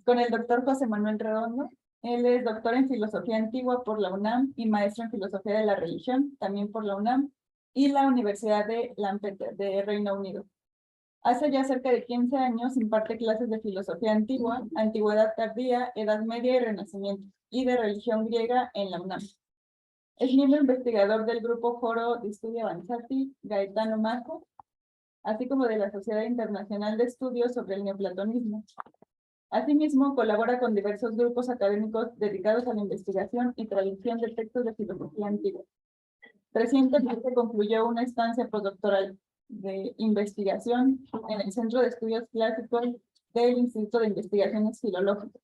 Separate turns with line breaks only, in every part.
con el doctor José Manuel Redondo. Él es doctor en Filosofía Antigua por la UNAM y maestro en Filosofía de la Religión, también por la UNAM, y la Universidad de Lampeter, de Reino Unido. Hace ya cerca de 15 años imparte clases de Filosofía Antigua, Antigüedad Tardía, Edad Media y Renacimiento, y de Religión Griega en la UNAM. Es miembro investigador del Grupo Foro di Studi Avanzati Gaetano Maco, así como de la Sociedad Internacional de Estudios sobre el Neoplatonismo. Asimismo, colabora con diversos grupos académicos dedicados a la investigación y traducción de textos de filosofía antigua. Recientemente concluyó una estancia postdoctoral de investigación en el Centro de Estudios Clásicos del Instituto de Investigaciones Filológicas,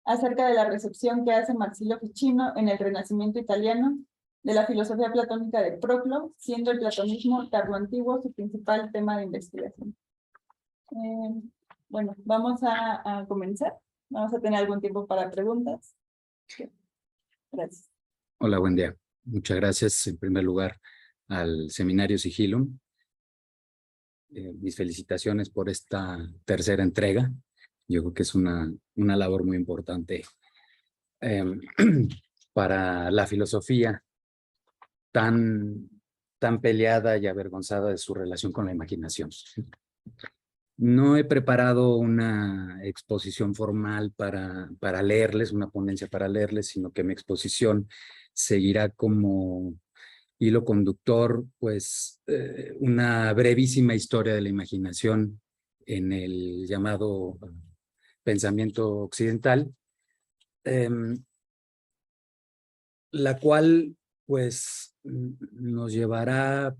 acerca de la recepción que hace Marsilio Ficino en el Renacimiento italiano de la filosofía platónica de Proclo, siendo el platonismo tardoantiguo su principal tema de investigación. Bueno, vamos a comenzar. Vamos a tener algún tiempo para preguntas. Gracias.
Hola, buen día. Muchas gracias en primer lugar al Seminario Sigillum. Mis felicitaciones por esta tercera entrega. Yo creo que es una labor muy importante para la filosofía tan peleada y avergonzada de su relación con la imaginación. No he preparado una exposición formal para leerles, una ponencia para leerles, sino que mi exposición seguirá como hilo conductor, pues, una brevísima historia de la imaginación en el llamado pensamiento occidental, la cual, pues, nos llevará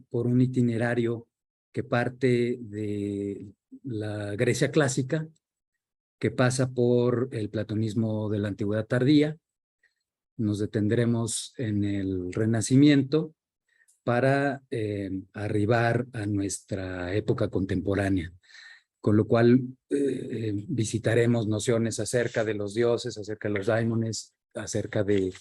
por un itinerario que parte de la Grecia clásica, que pasa por el platonismo de la Antigüedad tardía. Nos detendremos en el Renacimiento para arribar a nuestra época contemporánea, con lo cual visitaremos nociones acerca de los dioses, acerca de los daimones, acerca de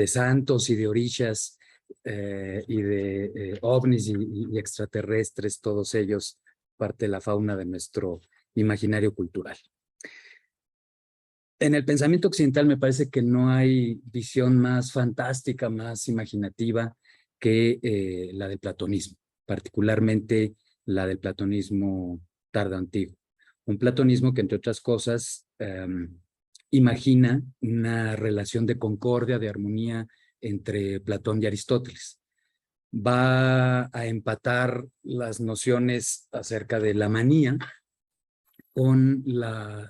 santos y de orishas, y de ovnis y extraterrestres, todos ellos parte de la fauna de nuestro imaginario cultural. En el pensamiento occidental me parece que no hay visión más fantástica, más imaginativa que la del platonismo, particularmente la del platonismo tardoantiguo. Un platonismo que, entre otras cosas, imagina una relación de concordia, de armonía entre Platón y Aristóteles. Va a empatar las nociones acerca de la manía con la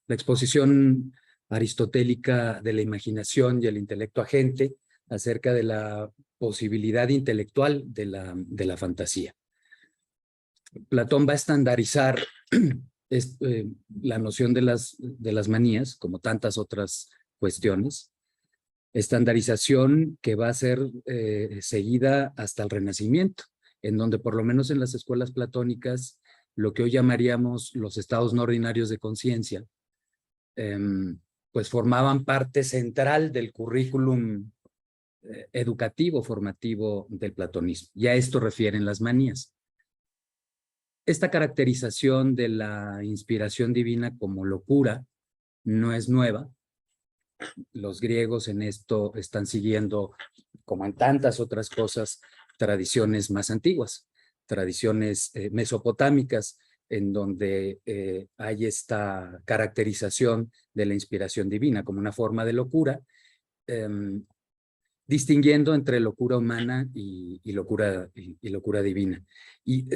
exposición aristotélica de la imaginación y el intelecto agente acerca de la posibilidad intelectual de la fantasía. Platón va a estandarizar la noción de las manías, como tantas otras cuestiones, estandarización que va a ser seguida hasta el Renacimiento, en donde por lo menos en las escuelas platónicas, lo que hoy llamaríamos los estados no ordinarios de conciencia, pues formaban parte central del currículum educativo, formativo del platonismo. Y a esto refieren las manías. Esta caracterización de la inspiración divina como locura no es nueva. Los griegos en esto están siguiendo, como en tantas otras cosas, tradiciones más antiguas, tradiciones mesopotámicas, en donde hay esta caracterización de la inspiración divina como una forma de locura, distinguiendo entre locura humana y locura divina. Y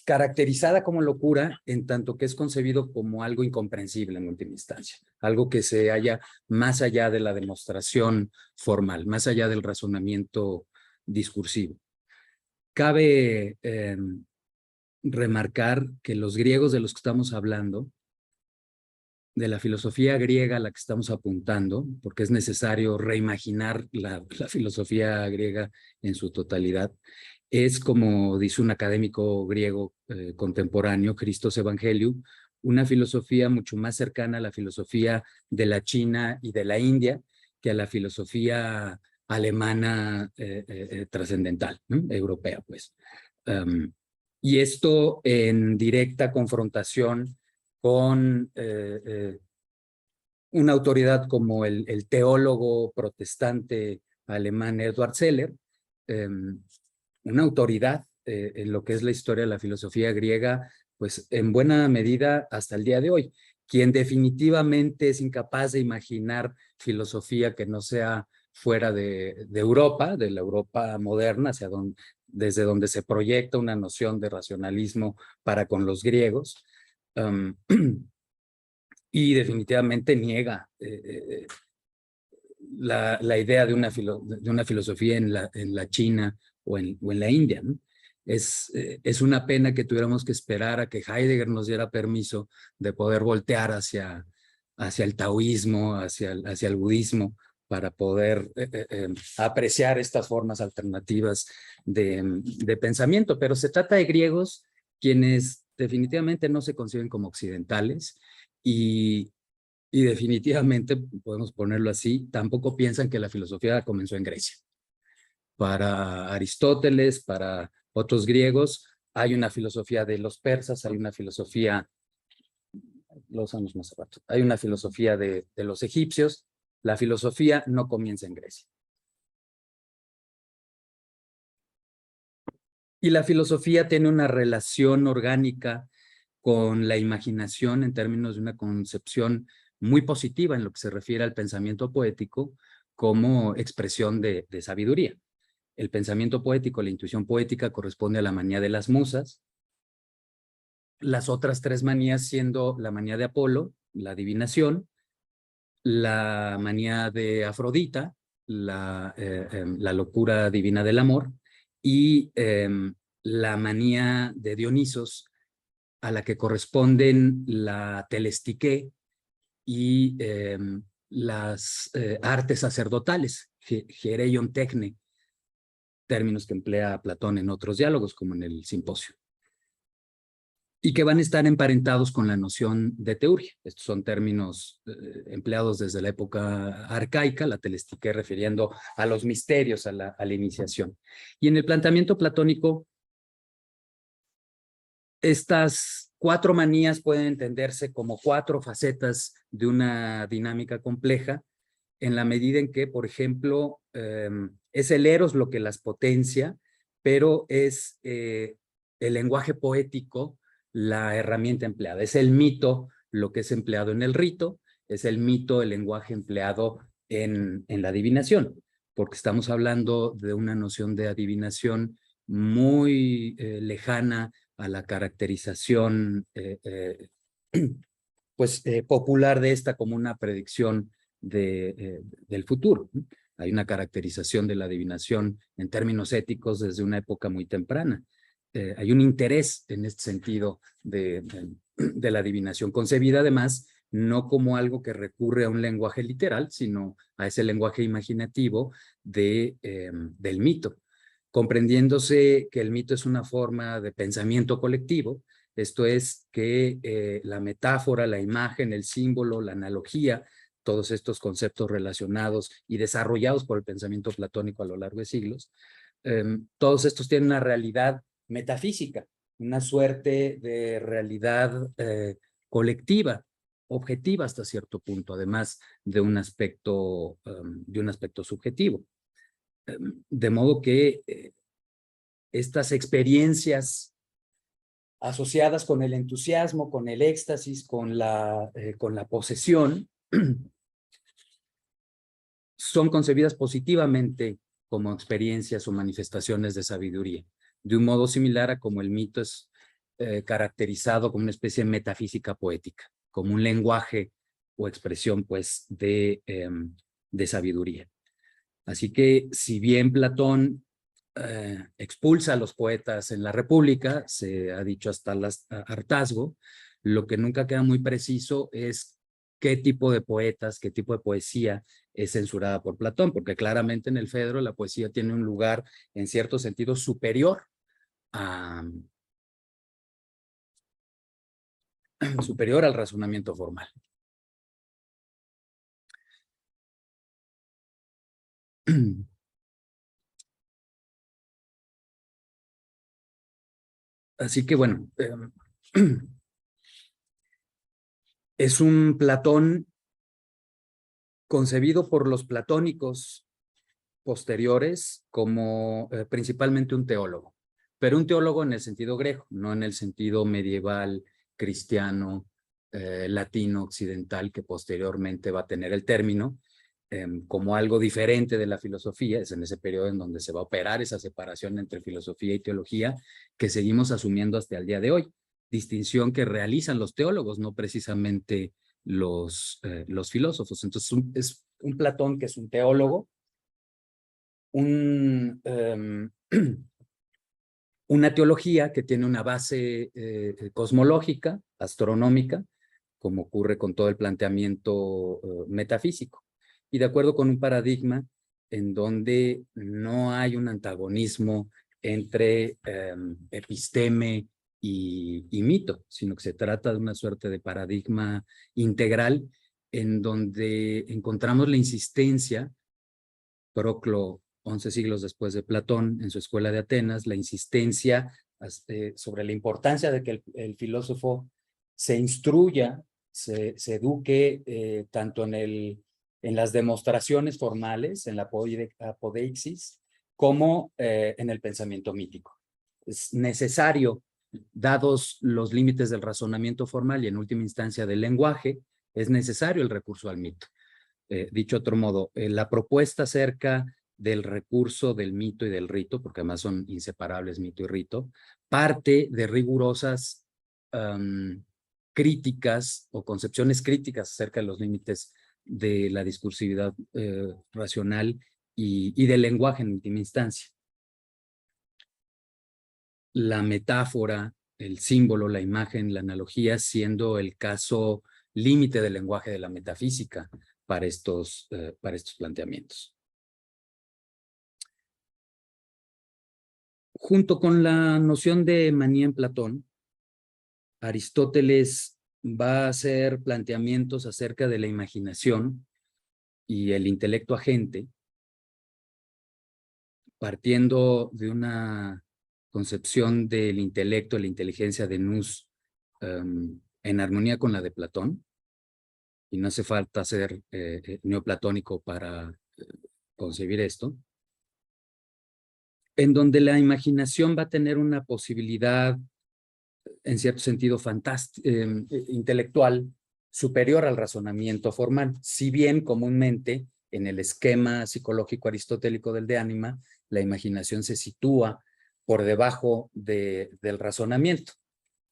caracterizada como locura en tanto que es concebido como algo incomprensible en última instancia, algo que se halla más allá de la demostración formal, más allá del razonamiento discursivo. Cabe remarcar que los griegos de los que estamos hablando, de la filosofía griega a la que estamos apuntando, porque es necesario reimaginar la filosofía griega en su totalidad, es, como dice un académico griego contemporáneo, Christos Evangeliou, una filosofía mucho más cercana a la filosofía de la China y de la India que a la filosofía alemana trascendental, ¿no? Europea, pues. Y esto en directa confrontación con una autoridad como el teólogo protestante alemán Edward Seller, una autoridad en lo que es la historia de la filosofía griega, pues en buena medida hasta el día de hoy, quien definitivamente es incapaz de imaginar filosofía que no sea fuera de Europa, de la Europa moderna, desde donde se proyecta una noción de racionalismo para con los griegos. Y definitivamente niega la idea de una filosofía en la China o en la India, ¿no? Es una pena que tuviéramos que esperar a que Heidegger nos diera permiso de poder voltear hacia el taoísmo, hacia el budismo, para poder apreciar estas formas alternativas de pensamiento. Pero se trata de griegos quienes definitivamente no se conciben como occidentales y definitivamente, podemos ponerlo así, tampoco piensan que la filosofía comenzó en Grecia. Para Aristóteles, para otros griegos, hay una filosofía de los persas, hay una filosofía, lo usamos más abajo, hay una filosofía de los egipcios. La filosofía no comienza en Grecia. Y la filosofía tiene una relación orgánica con la imaginación en términos de una concepción muy positiva en lo que se refiere al pensamiento poético como expresión de sabiduría. El pensamiento poético, la intuición poética, corresponde a la manía de las musas. Las otras tres manías siendo la manía de Apolo, la adivinación, la manía de Afrodita, la locura divina del amor, y la manía de Dionisos, a la que corresponden la telestiqué y las artes sacerdotales, Gereion Techne, términos que emplea Platón en otros diálogos, como en el Simposio, y que van a estar emparentados con la noción de teurgia. Estos son términos empleados desde la época arcaica, la telestiqué refiriendo a los misterios, a la iniciación. Y en el planteamiento platónico, estas cuatro manías pueden entenderse como cuatro facetas de una dinámica compleja, en la medida en que, por ejemplo, es el eros lo que las potencia, pero es el lenguaje poético la herramienta empleada. Es el mito lo que es empleado en el rito, es el mito el lenguaje empleado en la adivinación, porque estamos hablando de una noción de adivinación muy lejana a la caracterización popular de esta como una predicción del futuro. Hay una caracterización de la adivinación en términos éticos desde una época muy temprana. Hay un interés en este sentido de la adivinación, concebida además no como algo que recurre a un lenguaje literal, sino a ese lenguaje imaginativo del mito, comprendiéndose que el mito es una forma de pensamiento colectivo. Esto es que la metáfora, la imagen, el símbolo, la analogía, todos estos conceptos relacionados y desarrollados por el pensamiento platónico a lo largo de siglos, todos estos tienen una realidad metafísica, una suerte de realidad colectiva, objetiva hasta cierto punto, además de un aspecto subjetivo. De modo que estas experiencias asociadas con el entusiasmo, con el éxtasis, con la posesión, son concebidas positivamente como experiencias o manifestaciones de sabiduría, de un modo similar a como el mito es caracterizado como una especie de metafísica poética, como un lenguaje o expresión, pues, de sabiduría. Así que, si bien Platón expulsa a los poetas en la República, se ha dicho hasta el hartazgo, lo que nunca queda muy preciso es qué tipo de poetas, qué tipo de poesía es censurada por Platón, porque claramente en el Fedro la poesía tiene un lugar en cierto sentido superior al razonamiento formal. Así que bueno, Es un Platón concebido por los platónicos posteriores como principalmente un teólogo, pero un teólogo en el sentido griego, no en el sentido medieval, cristiano, latino, occidental, que posteriormente va a tener el término como algo diferente de la filosofía. Es en ese periodo en donde se va a operar esa separación entre filosofía y teología que seguimos asumiendo hasta el día de hoy, distinción que realizan los teólogos, no precisamente los filósofos. Entonces es un Platón que es un teólogo, una teología que tiene una base cosmológica, astronómica, como ocurre con todo el planteamiento metafísico, y de acuerdo con un paradigma en donde no hay un antagonismo entre episteme y mito, sino que se trata de una suerte de paradigma integral en donde encontramos la insistencia. Proclo, 11 siglos después de Platón, en su escuela de Atenas, la insistencia sobre la importancia de que el filósofo se instruya, se eduque tanto en las demostraciones formales, en la apodeixis, como en el pensamiento mítico. Es necesario, dados los límites del razonamiento formal y en última instancia del lenguaje, es necesario el recurso al mito. Dicho otro modo, la propuesta acerca del recurso del mito y del rito, porque además son inseparables mito y rito, parte de rigurosas críticas o concepciones críticas acerca de los límites de la discursividad racional y del lenguaje en última instancia. La metáfora, el símbolo, la imagen, la analogía, siendo el caso límite del lenguaje de la metafísica para estos planteamientos. Junto con la noción de manía en Platón, Aristóteles va a hacer planteamientos acerca de la imaginación y el intelecto agente, partiendo de una concepción del intelecto, de la inteligencia de Nous, en armonía con la de Platón, y no hace falta ser neoplatónico para concebir esto, en donde la imaginación va a tener una posibilidad, en cierto sentido, intelectual, superior al razonamiento formal. Si bien comúnmente en el esquema psicológico aristotélico del de ánima, la imaginación se sitúa por debajo del razonamiento,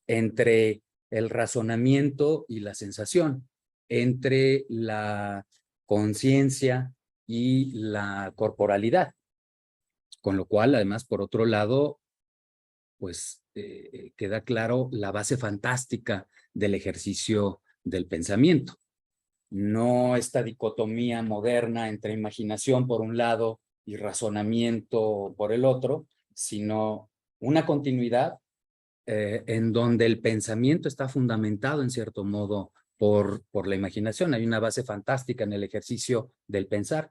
entre el razonamiento y la sensación, entre la conciencia y la corporalidad. Con lo cual, además, por otro lado, pues queda claro la base fantástica del ejercicio del pensamiento. No esta dicotomía moderna entre imaginación por un lado y razonamiento por el otro, sino una continuidad en donde el pensamiento está fundamentado en cierto modo por la imaginación. Hay una base fantástica en el ejercicio del pensar,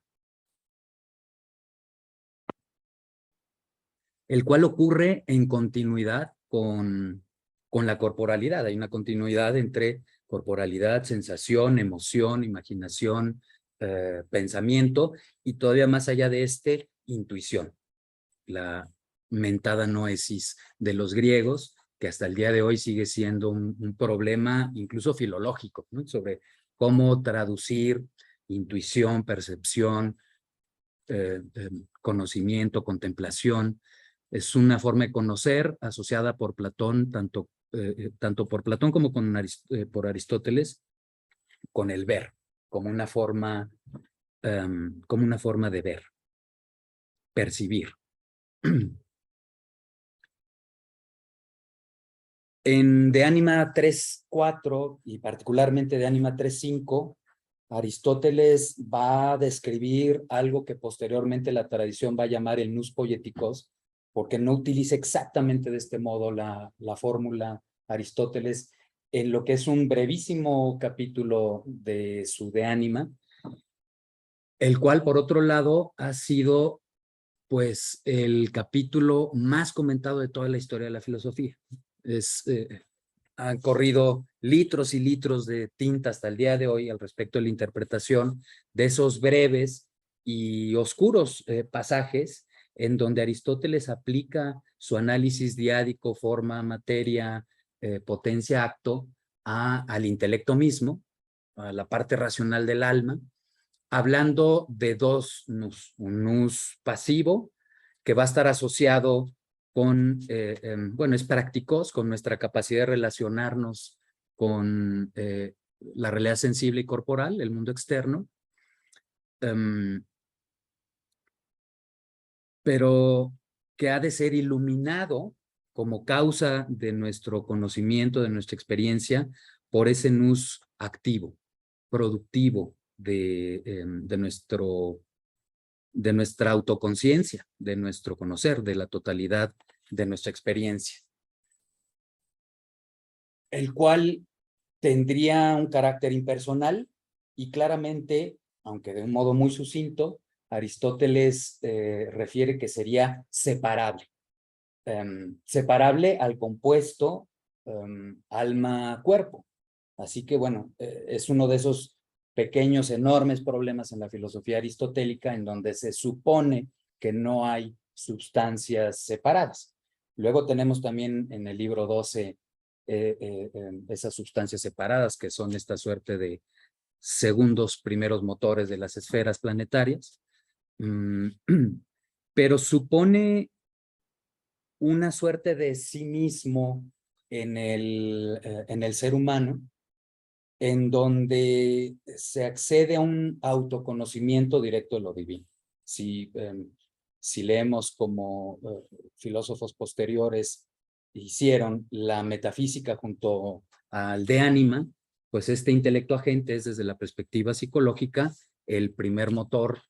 el cual ocurre en continuidad con la corporalidad. Hay una continuidad entre corporalidad, sensación, emoción, imaginación, pensamiento, y todavía más allá de intuición. La mentada noesis de los griegos, que hasta el día de hoy sigue siendo un problema incluso filológico, ¿no? Sobre cómo traducir intuición, percepción, conocimiento, contemplación. Es una forma de conocer asociada por Platón, tanto por Platón como por Aristóteles, con el ver, como una forma de ver, percibir. En De Ánima 3.4 y particularmente De Ánima 3.5, Aristóteles va a describir algo que posteriormente la tradición va a llamar el nous poietikos, porque no utiliza exactamente de este modo la fórmula Aristóteles en lo que es un brevísimo capítulo de su De Ánima, el cual, por otro lado, ha sido pues el capítulo más comentado de toda la historia de la filosofía. Es han corrido litros y litros de tinta hasta el día de hoy al respecto de la interpretación de esos breves y oscuros pasajes en donde Aristóteles aplica su análisis diádico, forma, materia, potencia, acto, al intelecto mismo, a la parte racional del alma, hablando de dos nus, un nus pasivo que va a estar asociado con, bueno, es prácticos, con nuestra capacidad de relacionarnos con la realidad sensible y corporal, el mundo externo, pero que ha de ser iluminado como causa de nuestro conocimiento, de nuestra experiencia, por ese nus activo, productivo de nuestra autoconciencia, de nuestro conocer, de la totalidad de nuestra experiencia, el cual tendría un carácter impersonal y claramente, aunque de un modo muy sucinto, Aristóteles refiere que sería separable, separable al compuesto alma-cuerpo. Así que bueno, es uno de esos pequeños, enormes problemas en la filosofía aristotélica en donde se supone que no hay sustancias separadas. Luego tenemos también en el libro 12 esas sustancias separadas que son esta suerte de segundos primeros motores de las esferas planetarias, pero supone una suerte de sí mismo en el ser humano, en donde se accede a un autoconocimiento directo de lo divino. Si leemos como filósofos posteriores hicieron la metafísica junto al de ánima, pues este intelecto agente es desde la perspectiva psicológica el primer motor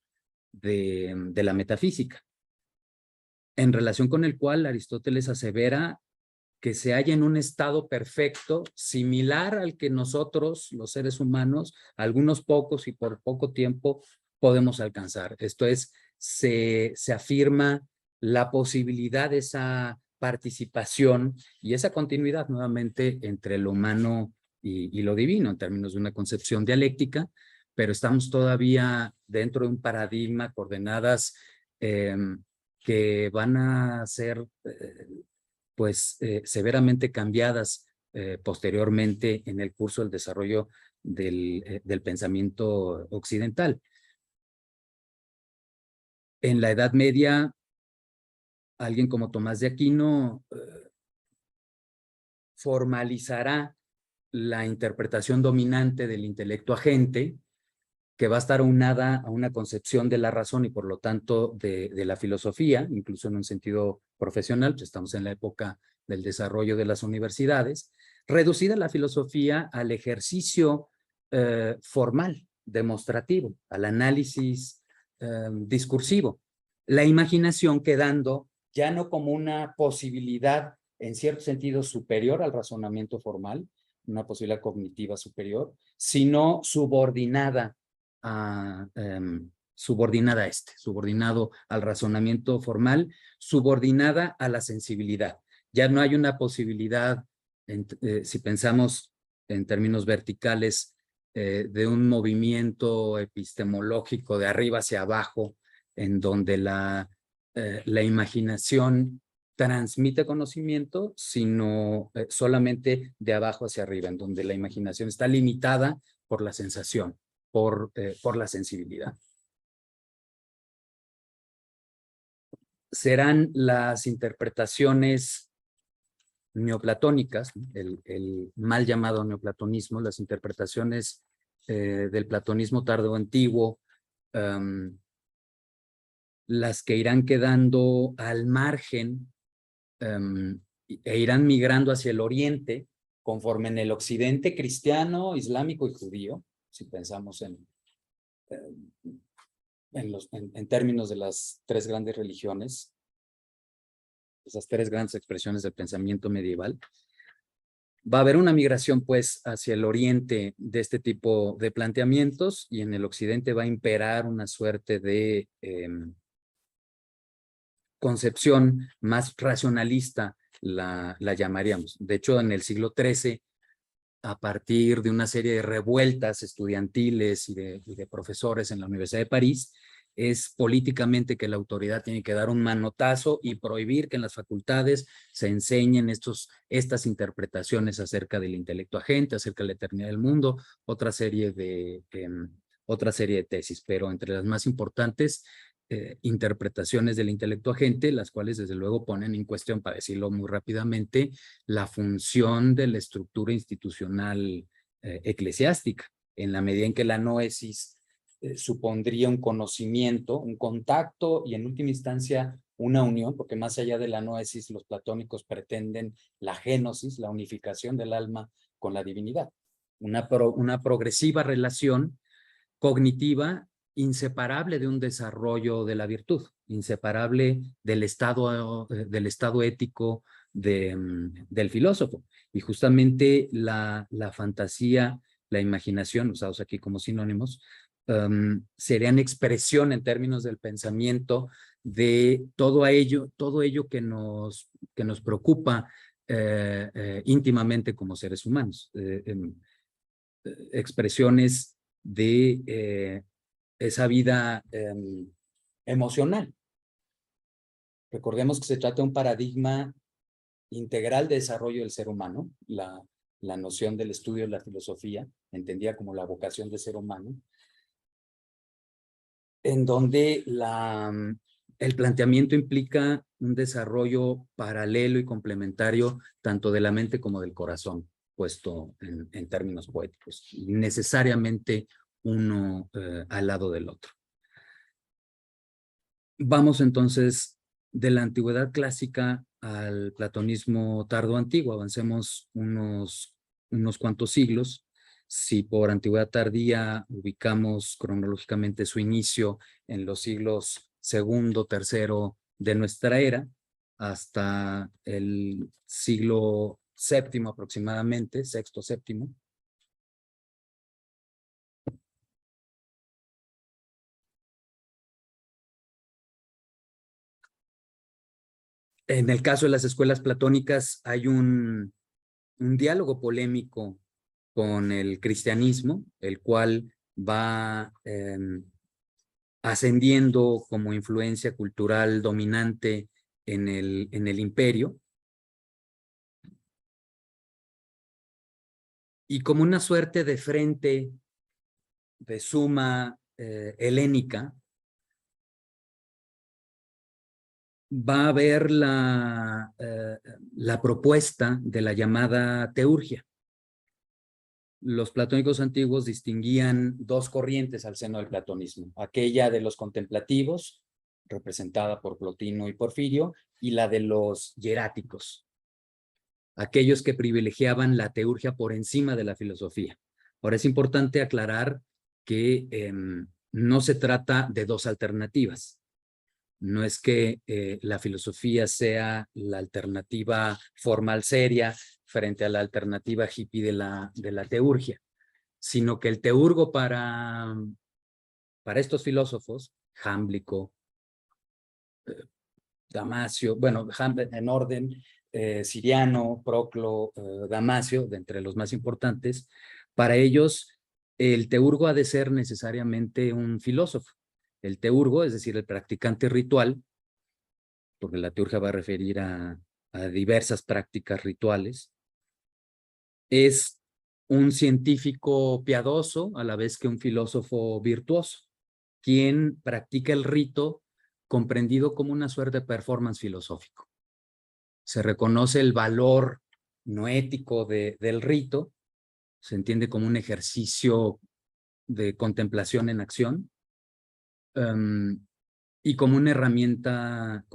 de la metafísica, en relación con el cual Aristóteles asevera que se halla en un estado perfecto, similar al que nosotros, los seres humanos, algunos pocos y por poco tiempo, podemos alcanzar. Esto es, se afirma la posibilidad de esa participación y esa continuidad nuevamente entre lo humano y lo divino, en términos de una concepción dialéctica, pero estamos todavía dentro de un paradigma, coordenadas que van a ser pues severamente cambiadas posteriormente en el curso del desarrollo del pensamiento occidental. En la Edad Media, alguien como Tomás de Aquino formalizará la interpretación dominante del intelecto agente, que va a estar aunada a una concepción de la razón y por lo tanto de la filosofía, incluso en un sentido profesional, pues estamos en la época del desarrollo de las universidades, reducida la filosofía al ejercicio formal, demostrativo, al análisis discursivo, la imaginación quedando ya no como una posibilidad en cierto sentido superior al razonamiento formal, una posibilidad cognitiva superior, sino subordinada subordinado al razonamiento formal, subordinada a la sensibilidad. Ya no hay una posibilidad, si pensamos en términos verticales, de un movimiento epistemológico de arriba hacia abajo, en donde la imaginación transmite conocimiento, sino solamente de abajo hacia arriba, en donde la imaginación está limitada por la sensación, por la sensibilidad. Serán las interpretaciones neoplatónicas, el mal llamado neoplatonismo, las interpretaciones del platonismo tardo antiguo, las que irán quedando al margen e irán migrando hacia el oriente, conforme en el occidente cristiano, islámico y judío, si pensamos en términos de las tres grandes religiones, esas tres grandes expresiones del pensamiento medieval, va a haber una migración pues hacia el oriente de este tipo de planteamientos y en el occidente va a imperar una suerte de concepción más racionalista la llamaríamos. De hecho, en el siglo XIII, a partir de una serie de revueltas estudiantiles y de profesores en la Universidad de París, es políticamente que la autoridad tiene que dar un manotazo y prohibir que en las facultades se enseñen estas interpretaciones acerca del intelecto agente, acerca de la eternidad del mundo, otra serie de tesis, pero entre las más importantes, interpretaciones del intelecto agente, las cuales desde luego ponen en cuestión, para decirlo muy rápidamente, la función de la estructura institucional eclesiástica, en la medida en que la noesis supondría un conocimiento, un contacto y en última instancia una unión, porque más allá de la noesis, los platónicos pretenden la génosis, la unificación del alma con la divinidad, una progresiva relación cognitiva inseparable de un desarrollo de la virtud, inseparable del estado ético del filósofo. Y justamente la fantasía, la imaginación, usados aquí como sinónimos, serían expresión en términos del pensamiento de todo ello que nos preocupa íntimamente como seres humanos. Expresiones de esa vida emocional. Recordemos que se trata de un paradigma integral de desarrollo del ser humano, la noción del estudio de la filosofía, entendida como la vocación del ser humano, en donde el planteamiento implica un desarrollo paralelo y complementario tanto de la mente como del corazón, puesto en términos poéticos, necesariamente uno al lado del otro. Vamos entonces de la antigüedad clásica al platonismo tardo-antiguo, avancemos unos cuantos siglos. Si por antigüedad tardía ubicamos cronológicamente su inicio en los siglos segundo, tercero de nuestra era, hasta el siglo séptimo aproximadamente, sexto, séptimo. En el caso de las escuelas platónicas hay un diálogo polémico con el cristianismo, el cual va ascendiendo como influencia cultural dominante en el imperio. Y como una suerte de frente de suma helénica, va a haber la propuesta de la llamada teurgia. Los platónicos antiguos distinguían dos corrientes al seno del platonismo, aquella de los contemplativos, representada por Plotino y Porfirio, y la de los hieráticos, aquellos que privilegiaban la teurgia por encima de la filosofía. Ahora es importante aclarar que no se trata de dos alternativas. No es que la filosofía sea la alternativa formal seria frente a la alternativa hippie de la teurgia, sino que el teurgo para estos filósofos, Jámblico, Damasio, bueno, en orden, Siriano, Proclo, Damasio, de entre los más importantes, para ellos el teurgo ha de ser necesariamente un filósofo. El teurgo, es decir, el practicante ritual, porque la teurgia va a referir a diversas prácticas rituales, es un científico piadoso a la vez que un filósofo virtuoso, quien practica el rito comprendido como una suerte de performance filosófico. Se reconoce el valor no ético del rito, se entiende como un ejercicio de contemplación en acción, y como una herramienta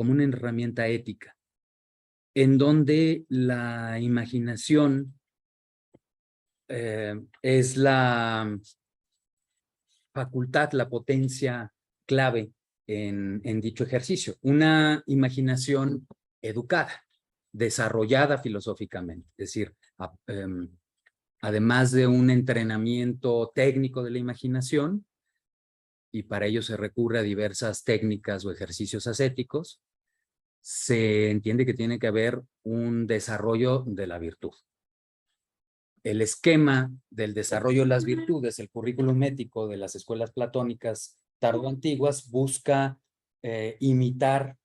ética, en donde la imaginación es la facultad, la potencia clave en dicho ejercicio. Una imaginación educada, desarrollada filosóficamente, es decir, además de un entrenamiento técnico de la imaginación, y para ello se recurre a diversas técnicas o ejercicios ascéticos, se entiende que tiene que haber un desarrollo de la virtud. El esquema del desarrollo de las virtudes, el currículum ético de las escuelas platónicas tardoantiguas, busca imitar,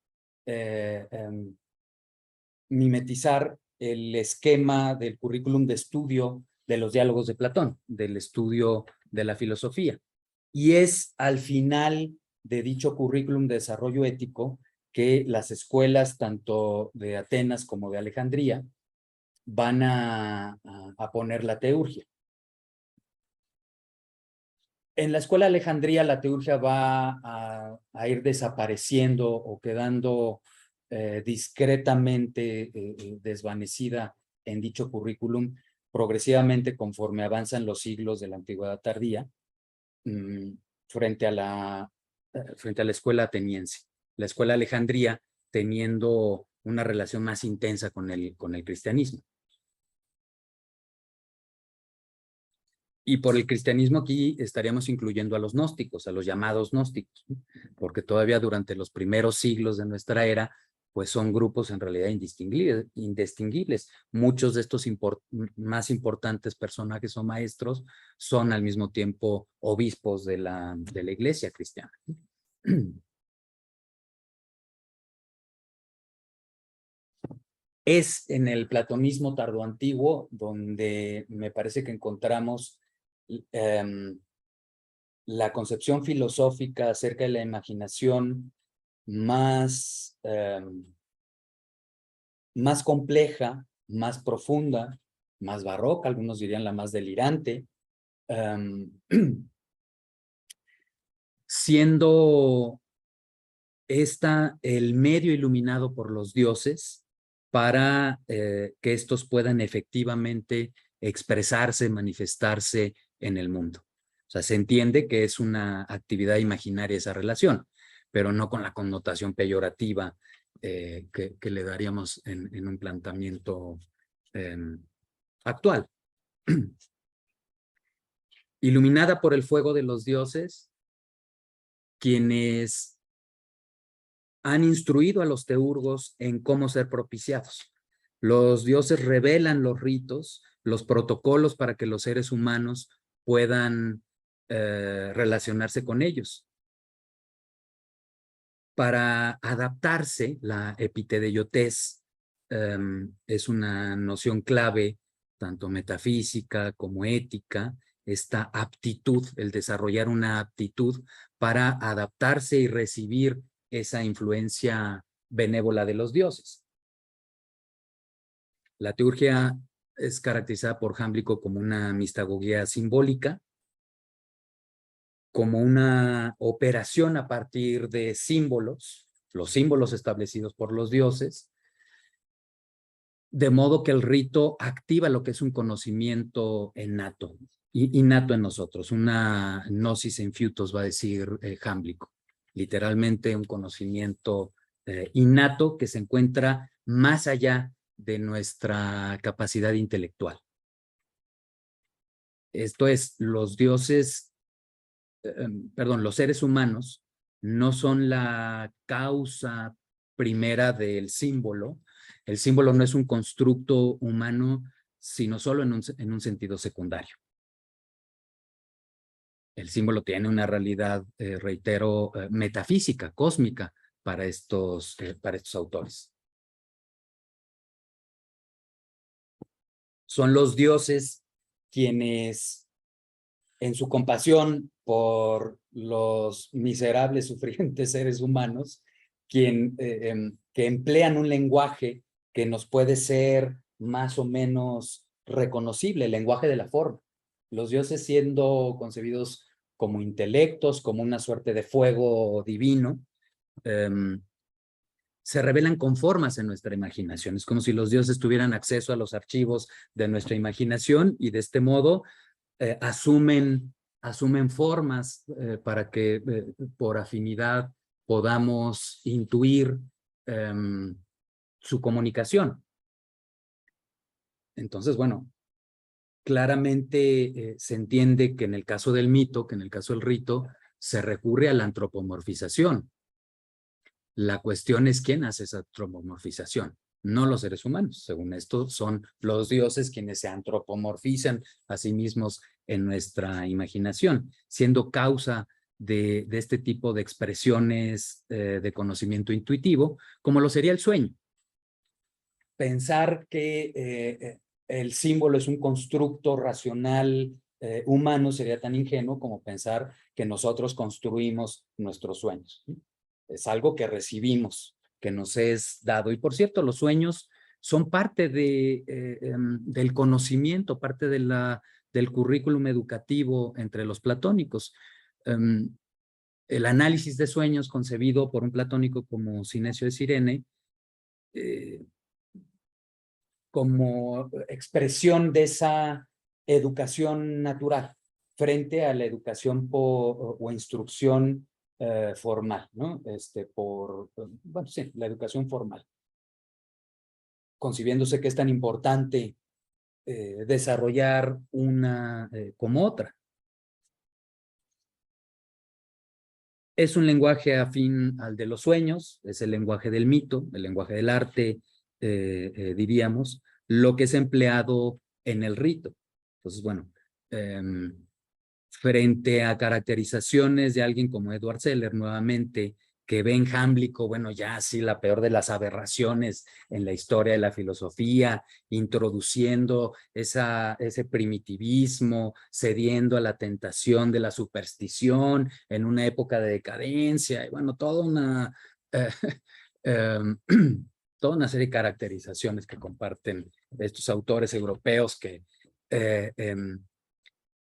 mimetizar el esquema del currículum de estudio de los diálogos de Platón, del estudio de la filosofía. Y es al final de dicho currículum de desarrollo ético que las escuelas, tanto de Atenas como de Alejandría, van a poner la teurgia. En la escuela de Alejandría, la teurgia va a ir desapareciendo o quedando discretamente desvanecida en dicho currículum progresivamente conforme avanzan los siglos de la antigüedad tardía frente a la escuela ateniense. La escuela de Alejandría teniendo una relación más intensa con el cristianismo. Y por el cristianismo aquí estaríamos incluyendo a los gnósticos, a los llamados gnósticos, ¿no? Porque todavía durante los primeros siglos de nuestra era, pues son grupos en realidad indistinguibles. Muchos de estos más importantes personajes o maestros son al mismo tiempo obispos de la iglesia cristiana. Es en el platonismo tardoantiguo donde me parece que encontramos la concepción filosófica acerca de la imaginación más compleja, más profunda, más barroca, algunos dirían la más delirante, siendo esta el medio iluminado por los dioses para que estos puedan efectivamente expresarse, manifestarse en el mundo. O sea, se entiende que es una actividad imaginaria esa relación, pero no con la connotación peyorativa que le daríamos en un planteamiento actual. Iluminada por el fuego de los dioses, quienes han instruido a los teurgos en cómo ser propiciados. Los dioses revelan los ritos, los protocolos para que los seres humanos puedan relacionarse con ellos. Para adaptarse, la epitedeiotez es una noción clave, tanto metafísica como ética, esta aptitud, el desarrollar una aptitud para adaptarse y recibir esa influencia benévola de los dioses. La teurgia es caracterizada por Jámblico como una mistagogía simbólica, como una operación a partir de símbolos, los símbolos establecidos por los dioses, de modo que el rito activa lo que es un conocimiento innato en nosotros, una gnosis infutus, va a decir Jámblico, literalmente un conocimiento innato que se encuentra más allá de nuestra capacidad intelectual. Esto es, los dioses, los seres humanos no son la causa primera del símbolo. El símbolo no es un constructo humano, sino solo en un sentido secundario. El símbolo tiene una realidad, reitero, metafísica, cósmica para estos autores. Son los dioses quienes, en su compasión por los miserables, sufrientes seres humanos, que emplean un lenguaje que nos puede ser más o menos reconocible, el lenguaje de la forma. Los dioses siendo concebidos como intelectos, como una suerte de fuego divino, se revelan con formas en nuestra imaginación. Es como si los dioses tuvieran acceso a los archivos de nuestra imaginación y de este modo asumen formas para que por afinidad podamos intuir su comunicación. Entonces, bueno, claramente se entiende que en el caso del mito, que en el caso del rito, se recurre a la antropomorfización. La cuestión es quién hace esa antropomorfización, no los seres humanos. Según esto, son los dioses quienes se antropomorfizan a sí mismos en nuestra imaginación, siendo causa de este tipo de expresiones de conocimiento intuitivo, como lo sería el sueño. Pensar que el símbolo es un constructo racional humano sería tan ingenuo como pensar que nosotros construimos nuestros sueños. Es algo que recibimos, que nos es dado. Y por cierto, los sueños son parte del conocimiento, parte del currículum educativo entre los platónicos. El análisis de sueños concebido por un platónico como Sinesio de Cirene, como expresión de esa educación natural frente a la educación o instrucción formal, ¿no? Bueno, sí, la educación formal. Concibiéndose que es tan importante desarrollar una como otra. Es un lenguaje afín al de los sueños, es el lenguaje del mito, el lenguaje del arte, diríamos, lo que es empleado en el rito. Entonces, bueno, frente a caracterizaciones de alguien como Edward Seller, nuevamente, que ve en Jámblico, bueno, ya sí, la peor de las aberraciones en la historia de la filosofía, introduciendo ese primitivismo, cediendo a la tentación de la superstición en una época de decadencia, y bueno, toda una toda una serie de caracterizaciones que comparten estos autores europeos que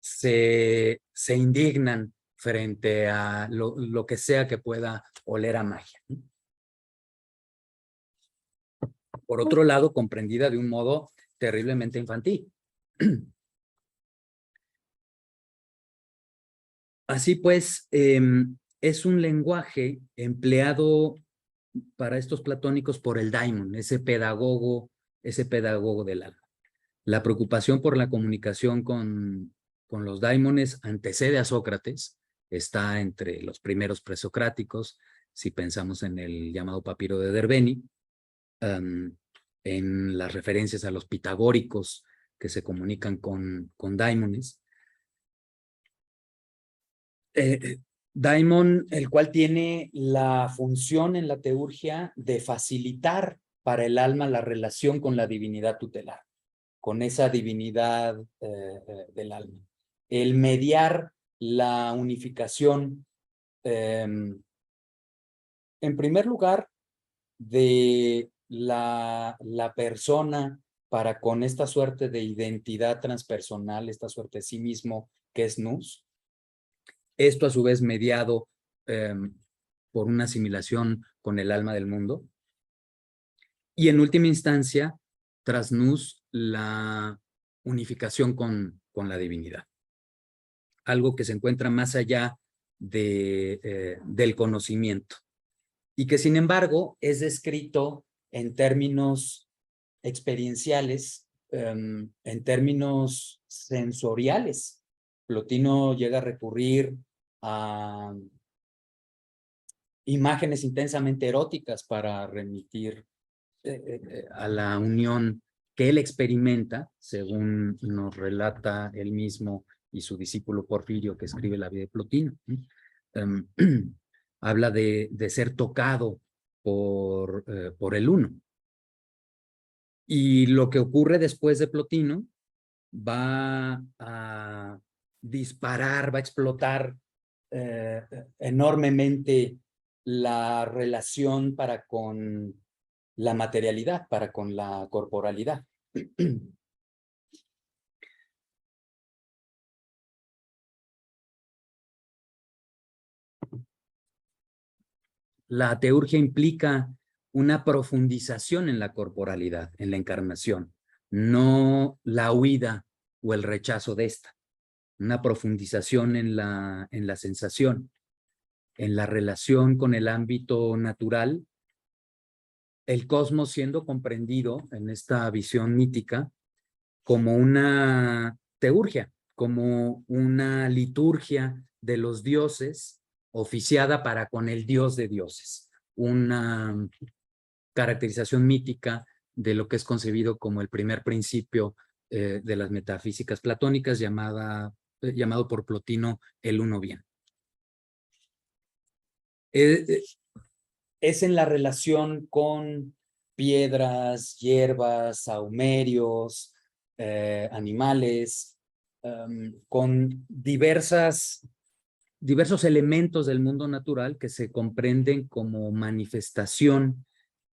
se indignan frente a lo que sea que pueda oler a magia. Por otro lado, comprendida de un modo terriblemente infantil. Así pues, es un lenguaje empleado para estos platónicos por el daimon, ese pedagogo del alma. La preocupación por la comunicación con los daimones antecede a Sócrates, está entre los primeros presocráticos, si pensamos en el llamado papiro de Derbeni, en las referencias a los pitagóricos que se comunican con daimones. Daimon, el cual tiene la función en la teurgia de facilitar para el alma la relación con la divinidad tutelar, con esa divinidad del alma. El mediar la unificación, en primer lugar, de la persona para con esta suerte de identidad transpersonal, esta suerte de sí mismo que es nous. Esto a su vez mediado por una asimilación con el alma del mundo. Y en última instancia, tras nous, la unificación con la divinidad. Algo que se encuentra más allá del conocimiento y que sin embargo es descrito en términos experienciales, en términos sensoriales. Plotino llega a recurrir a imágenes intensamente eróticas para remitir a la unión que él experimenta, según nos relata él mismo y su discípulo Porfirio, que escribe la vida de Plotino. Habla de ser tocado por el uno. Y lo que ocurre después de Plotino va a disparar, va a explotar enormemente la relación para con la materialidad, para con la corporalidad. La teurgia implica una profundización en la corporalidad, en la encarnación, no la huida o el rechazo de esta, una profundización en la sensación, en la relación con el ámbito natural, el cosmos siendo comprendido en esta visión mítica como una teurgia, como una liturgia de los dioses oficiada para con el Dios de dioses, una caracterización mítica de lo que es concebido como el primer principio de las metafísicas platónicas, llamado por Plotino el uno bien. Es en la relación con piedras, hierbas, sahumerios, animales, con diversos elementos del mundo natural que se comprenden como manifestación,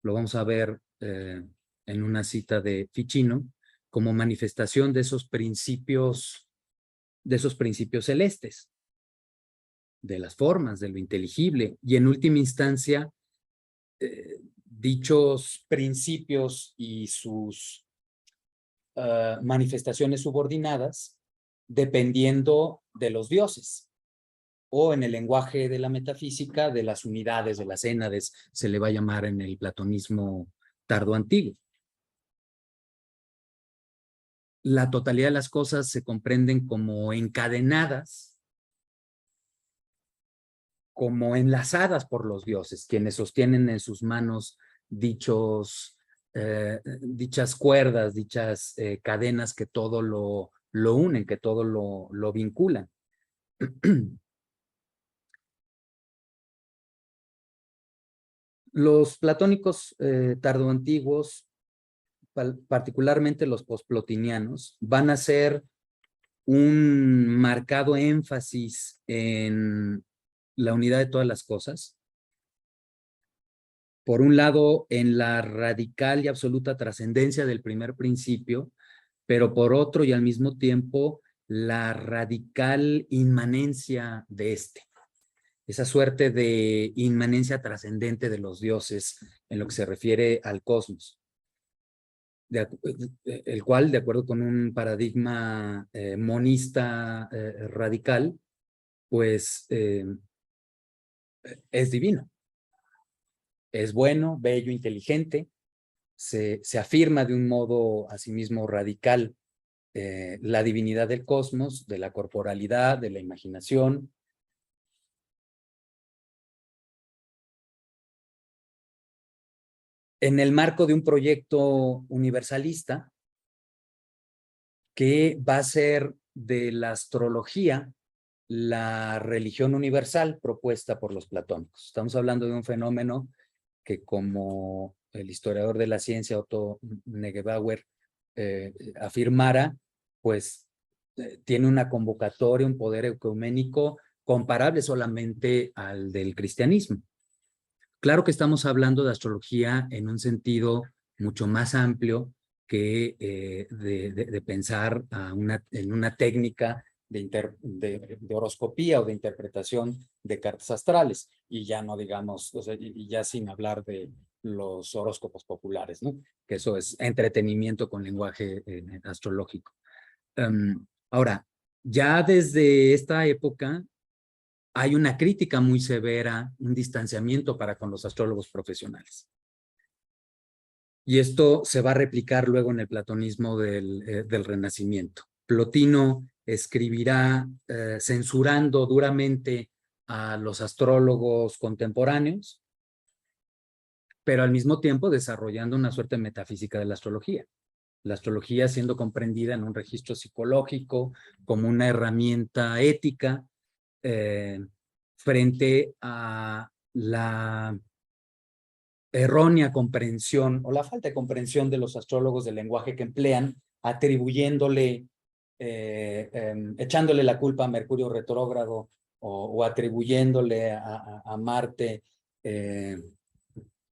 lo vamos a ver en una cita de Ficino, como manifestación de esos principios celestes, de las formas, de lo inteligible, y en última instancia, dichos principios y sus manifestaciones subordinadas, dependiendo de los dioses, o en el lenguaje de la metafísica, de las unidades, de las énades, se le va a llamar en el platonismo tardoantiguo. La totalidad de las cosas se comprenden como encadenadas, como enlazadas por los dioses, quienes sostienen en sus manos dichas cuerdas, dichas cadenas que todo lo unen, que todo lo vinculan. Los platónicos tardoantiguos, particularmente los posplotinianos, van a hacer un marcado énfasis en la unidad de todas las cosas. Por un lado, en la radical y absoluta trascendencia del primer principio, pero por otro y al mismo tiempo, la radical inmanencia de este. Esa suerte de inmanencia trascendente de los dioses en lo que se refiere al cosmos, el cual, de acuerdo con un paradigma monista radical, pues es divino. Es bueno, bello, inteligente, se afirma de un modo asimismo radical la divinidad del cosmos, de la corporalidad, de la imaginación. En el marco de un proyecto universalista que va a ser de la astrología la religión universal propuesta por los platónicos. Estamos hablando de un fenómeno que, como el historiador de la ciencia Otto Negebauer afirmara, pues tiene una convocatoria, un poder ecuménico comparable solamente al del cristianismo. Claro que estamos hablando de astrología en un sentido mucho más amplio que de pensar en una técnica de horoscopía o de interpretación de cartas astrales, y ya no digamos, o sea, y ya sin hablar de los horóscopos populares, ¿no? Que eso es entretenimiento con lenguaje astrológico. Ahora, ya desde esta época hay una crítica muy severa, un distanciamiento para con los astrólogos profesionales. Y esto se va a replicar luego en el platonismo del Renacimiento. Plotino escribirá censurando duramente a los astrólogos contemporáneos, pero al mismo tiempo desarrollando una suerte de metafísica de la astrología. La astrología siendo comprendida en un registro psicológico, como una herramienta ética, frente a la errónea comprensión o la falta de comprensión de los astrólogos del lenguaje que emplean, atribuyéndole, echándole la culpa a Mercurio retrógrado o atribuyéndole a Marte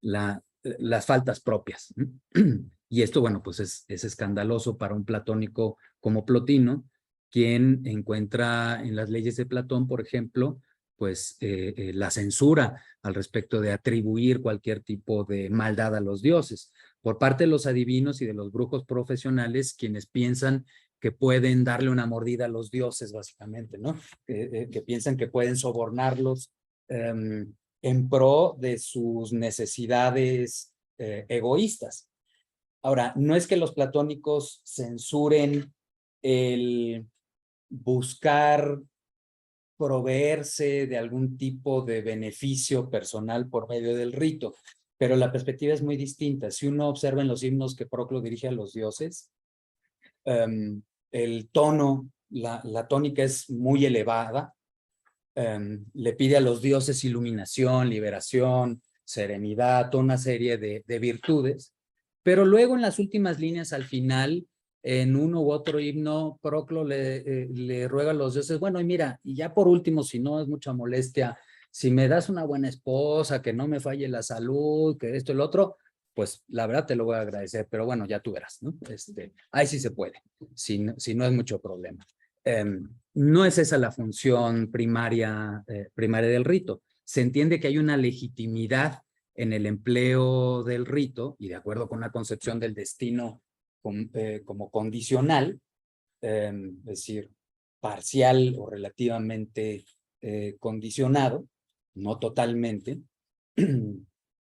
las faltas propias. Y esto, bueno, pues es escandaloso para un platónico como Plotino, quien encuentra en las leyes de Platón, por ejemplo, pues la censura al respecto de atribuir cualquier tipo de maldad a los dioses, por parte de los adivinos y de los brujos profesionales, quienes piensan que pueden darle una mordida a los dioses, básicamente, ¿no? Que piensan que pueden sobornarlos en pro de sus necesidades egoístas. Ahora, no es que los platónicos censuren el buscar proveerse de algún tipo de beneficio personal por medio del rito, pero la perspectiva es muy distinta. Si uno observa en los himnos que Proclo dirige a los dioses, el tono, la tónica es muy elevada, le pide a los dioses iluminación, liberación, serenidad, toda una serie de virtudes, pero luego en las últimas líneas al final, en uno u otro himno, Proclo le ruega a los dioses, bueno, y mira, y ya por último, si no es mucha molestia, si me das una buena esposa, que no me falle la salud, que esto y lo otro, pues la verdad te lo voy a agradecer, pero bueno, ya tú verás, ¿no? Ahí sí se puede, si no es mucho problema. No es esa la función primaria del rito. Se entiende que hay una legitimidad en el empleo del rito y de acuerdo con una concepción del destino como condicional, es decir, parcial o relativamente condicionado, no totalmente.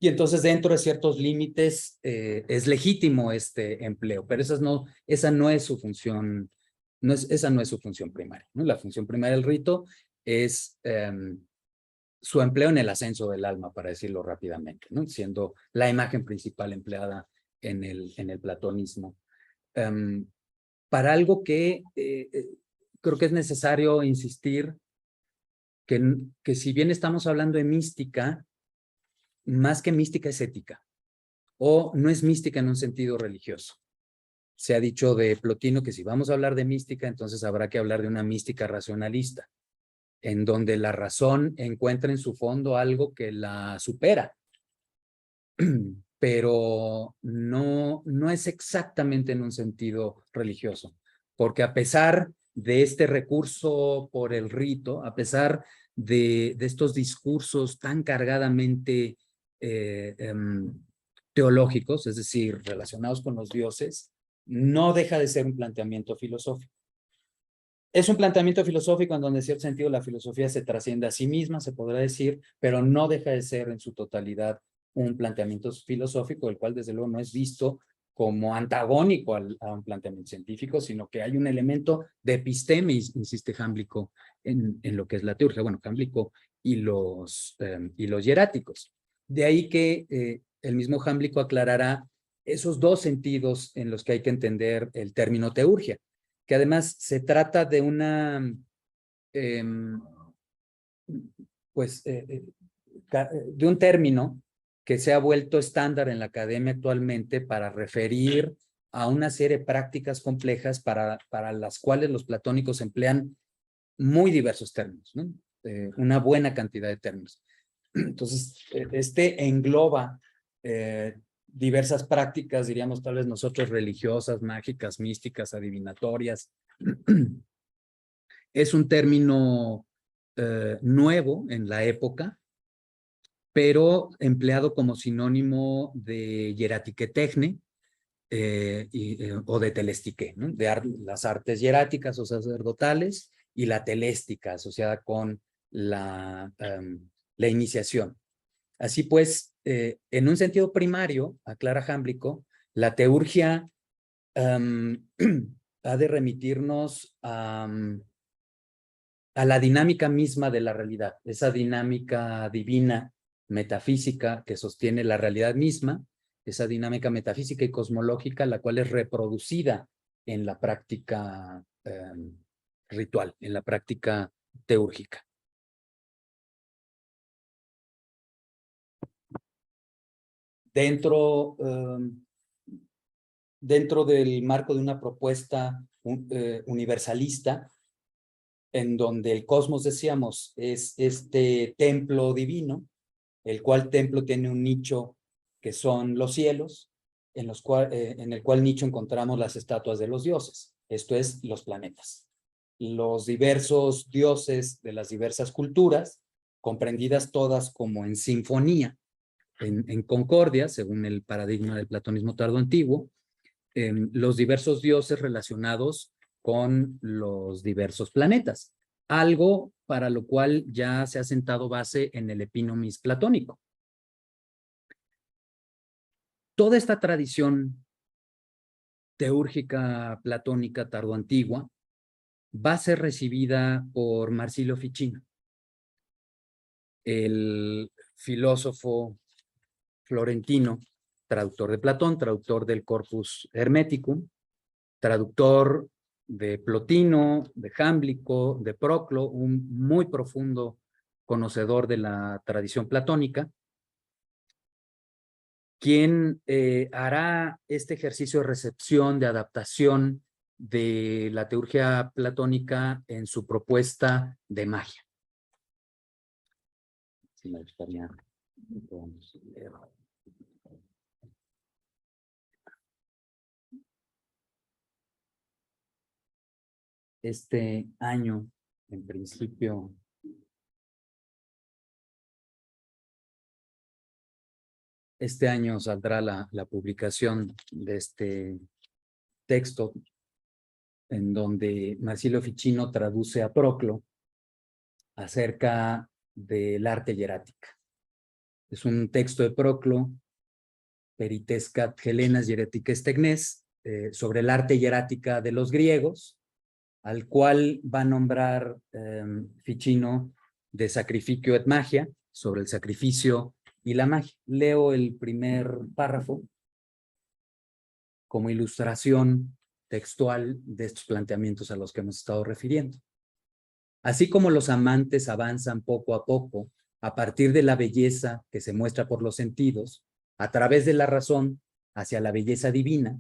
Y entonces dentro de ciertos límites es legítimo este empleo, pero esa no es su función, esa no es su función primaria, ¿no? La función primaria del rito es su empleo en el ascenso del alma, para decirlo rápidamente, ¿no? Siendo la imagen principal empleada en el platonismo. Para algo que creo que es necesario insistir, que si bien estamos hablando de mística, más que mística es ética, o no es mística en un sentido religioso. Se ha dicho de Plotino que si vamos a hablar de mística, entonces habrá que hablar de una mística racionalista, en donde la razón encuentra en su fondo algo que la supera, pero no es exactamente en un sentido religioso, porque a pesar de este recurso por el rito, a pesar de estos discursos tan cargadamente teológicos, es decir, relacionados con los dioses, no deja de ser un planteamiento filosófico. Es un planteamiento filosófico en donde en cierto sentido la filosofía se trasciende a sí misma, se podrá decir, pero no deja de ser en su totalidad un planteamiento filosófico, el cual desde luego no es visto como antagónico a un planteamiento científico, sino que hay un elemento de episteme, insiste Jámblico, en lo que es la teurgia. Bueno, Jámblico y los hieráticos. De ahí que el mismo Jámblico aclarará esos dos sentidos en los que hay que entender el término teurgia, que además se trata de una, de un término que se ha vuelto estándar en la academia actualmente para referir a una serie de prácticas complejas para las cuales los platónicos emplean muy diversos términos, ¿no? Una buena cantidad de términos. Entonces, engloba diversas prácticas, diríamos tal vez nosotros religiosas, mágicas, místicas, adivinatorias. Es un término nuevo en la época, pero empleado como sinónimo de hieratiquetecne o de telestique, ¿no? Las artes hieráticas o sacerdotales y la teléstica asociada con la iniciación. Así pues, en un sentido primario, aclara Jámblico, la teurgia ha de remitirnos a la dinámica misma de la realidad, esa dinámica divina, metafísica que sostiene la realidad misma, esa dinámica metafísica y cosmológica, la cual es reproducida en la práctica ritual, en la práctica teúrgica. Dentro del marco de una propuesta universalista, en donde el cosmos, decíamos, es este templo divino, el cual templo tiene un nicho que son los cielos, en el cual nicho encontramos las estatuas de los dioses, esto es, los planetas. Los diversos dioses de las diversas culturas, comprendidas todas como en sinfonía, en concordia, según el paradigma del platonismo tardoantiguo, los diversos dioses relacionados con los diversos planetas, algo para lo cual ya se ha sentado base en el epínomis platónico. Toda esta tradición teúrgica platónica tardoantigua va a ser recibida por Marsilio Ficino, el filósofo florentino, traductor de Platón, traductor del Corpus Hermeticum, traductor de Plotino, de Jámblico, de Proclo, un muy profundo conocedor de la tradición platónica, quien hará este ejercicio de recepción, de adaptación de la teurgia platónica en su propuesta de magia. Sí, me gustaría que podamos leer. Este año, en principio, este año saldrá la publicación de este texto en donde Marsilio Ficino traduce a Proclo acerca del arte hierática. Es un texto de Proclo, Peritescat Helenas Hieráticas Tegnes, sobre el arte hierática de los griegos, al cual va a nombrar Ficino de Sacrificio et Magia, sobre el sacrificio y la magia. Leo el primer párrafo como ilustración textual de estos planteamientos a los que hemos estado refiriendo. Así como los amantes avanzan poco a poco a partir de la belleza que se muestra por los sentidos, a través de la razón hacia la belleza divina,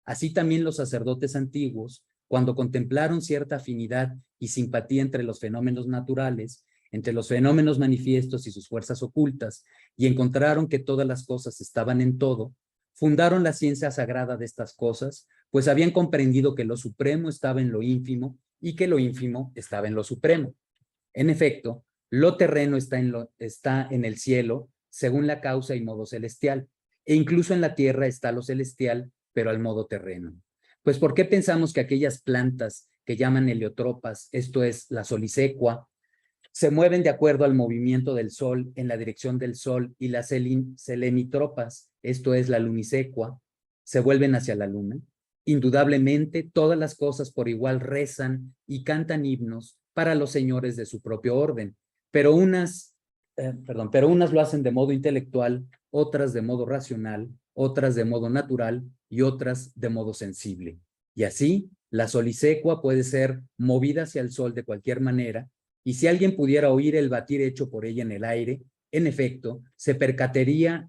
así también los sacerdotes antiguos, cuando contemplaron cierta afinidad y simpatía entre los fenómenos naturales, entre los fenómenos manifiestos y sus fuerzas ocultas, y encontraron que todas las cosas estaban en todo, fundaron la ciencia sagrada de estas cosas, pues habían comprendido que lo supremo estaba en lo ínfimo y que lo ínfimo estaba en lo supremo. En efecto, lo terreno está en el cielo según la causa y modo celestial, e incluso en la tierra está lo celestial, pero al modo terreno. Pues ¿por qué pensamos que aquellas plantas que llaman heliotropas, esto es la solisecua, se mueven de acuerdo al movimiento del sol en la dirección del sol, y las selenitropas, esto es la lunisecua, se vuelven hacia la luna? Indudablemente, todas las cosas por igual rezan y cantan himnos para los señores de su propio orden, pero unas lo hacen de modo intelectual, otras de modo racional, otras de modo natural y otras de modo sensible. Y así, la solisecua puede ser movida hacia el sol de cualquier manera, y si alguien pudiera oír el batir hecho por ella en el aire, en efecto, se percataría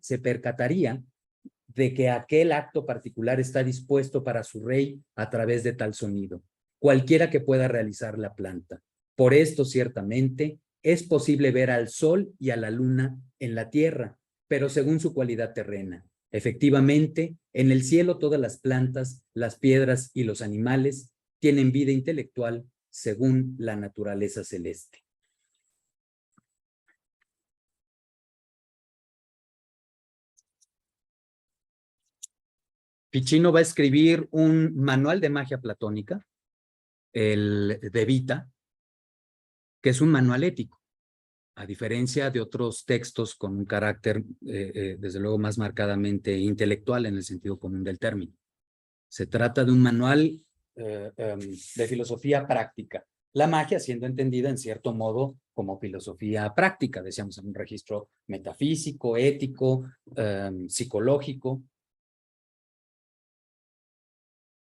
de que aquel acto particular está dispuesto para su rey a través de tal sonido, cualquiera que pueda realizar la planta. Por esto, ciertamente, es posible ver al sol y a la luna en la tierra, pero según su cualidad terrena. Efectivamente, en el cielo todas las plantas, las piedras y los animales tienen vida intelectual según la naturaleza celeste. Ficino va a escribir un manual de magia platónica, el de Vita, que es un manual ético, a diferencia de otros textos con un carácter, desde luego, más marcadamente intelectual en el sentido común del término. Se trata de un manual de filosofía práctica, la magia siendo entendida en cierto modo como filosofía práctica, decíamos, en un registro metafísico, ético, psicológico.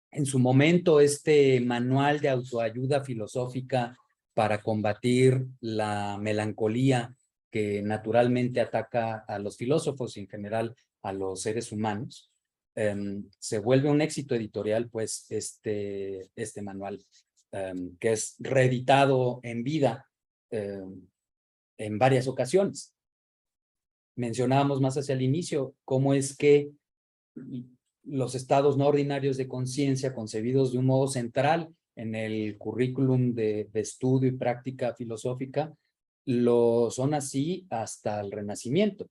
En su momento, este manual de autoayuda filosófica para combatir la melancolía que naturalmente ataca a los filósofos y en general a los seres humanos, se vuelve un éxito editorial, pues, este manual, que es reeditado en vida en varias ocasiones. Mencionábamos más hacia el inicio cómo es que los estados no ordinarios de conciencia, concebidos de un modo central en el currículum de estudio y práctica filosófica, lo son así hasta el Renacimiento.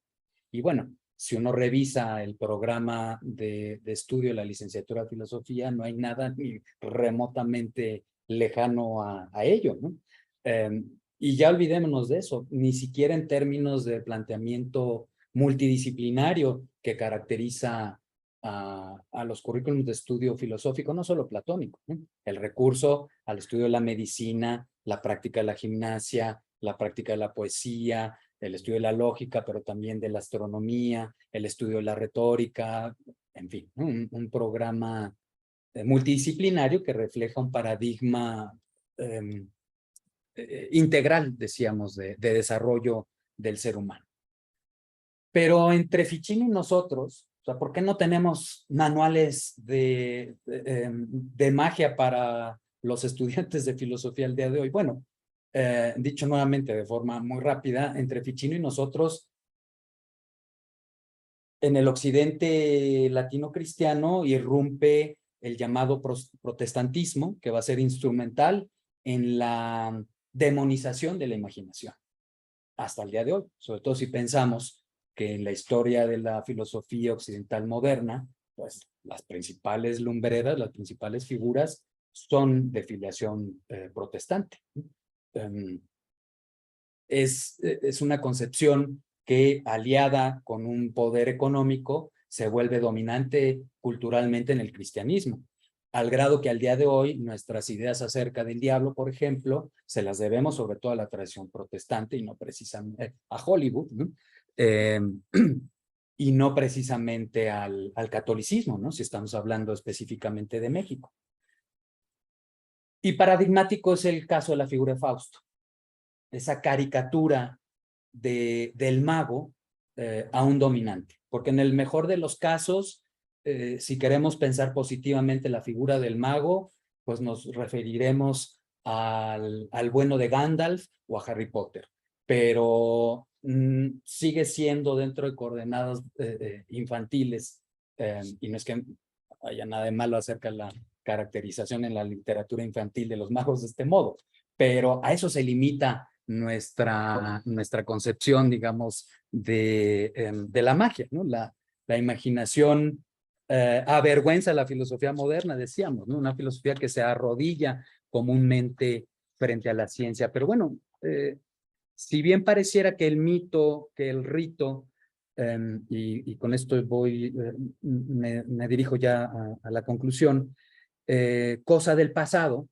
Y bueno, si uno revisa el programa de estudio de la licenciatura de filosofía, no hay nada ni remotamente lejano a ello, ¿no? Y ya olvidémonos de eso, ni siquiera en términos de planteamiento multidisciplinario que caracteriza a los currículums de estudio filosófico, no solo platónico, ¿no? El recurso al estudio de la medicina, la práctica de la gimnasia, la práctica de la poesía, el estudio de la lógica, pero también de la astronomía, el estudio de la retórica, en fin, ¿no? Un programa multidisciplinario que refleja un paradigma integral, decíamos, de desarrollo del ser humano. Pero entre Ficino y nosotros, o sea, ¿por qué no tenemos manuales de magia para los estudiantes de filosofía el día de hoy? Bueno, dicho nuevamente de forma muy rápida, entre Ficino y nosotros, en el occidente latino cristiano irrumpe el llamado protestantismo, que va a ser instrumental en la demonización de la imaginación hasta el día de hoy, sobre todo si pensamos que en la historia de la filosofía occidental moderna, pues las principales lumbreras, las principales figuras son de filiación protestante. Es una concepción que, aliada con un poder económico, se vuelve dominante culturalmente en el cristianismo, al grado que al día de hoy nuestras ideas acerca del diablo, por ejemplo, se las debemos sobre todo a la tradición protestante y no precisamente a Hollywood, ¿no? Y no precisamente al catolicismo, ¿no? Si estamos hablando específicamente de México. Y paradigmático es el caso de la figura de Fausto, esa caricatura del mago a un dominante, porque en el mejor de los casos, si queremos pensar positivamente la figura del mago, pues nos referiremos al bueno de Gandalf o a Harry Potter, pero sigue siendo dentro de coordenadas infantiles, y no es que haya nada de malo acerca de la caracterización en la literatura infantil de los magos de este modo, pero a eso se limita nuestra concepción, digamos, de la magia, ¿no? La imaginación avergüenza la filosofía moderna, decíamos, ¿no? Una filosofía que se arrodilla comúnmente frente a la ciencia. Pero bueno, si bien pareciera que el mito, que el rito, y con esto voy, me dirijo ya a la conclusión, cosa del pasado,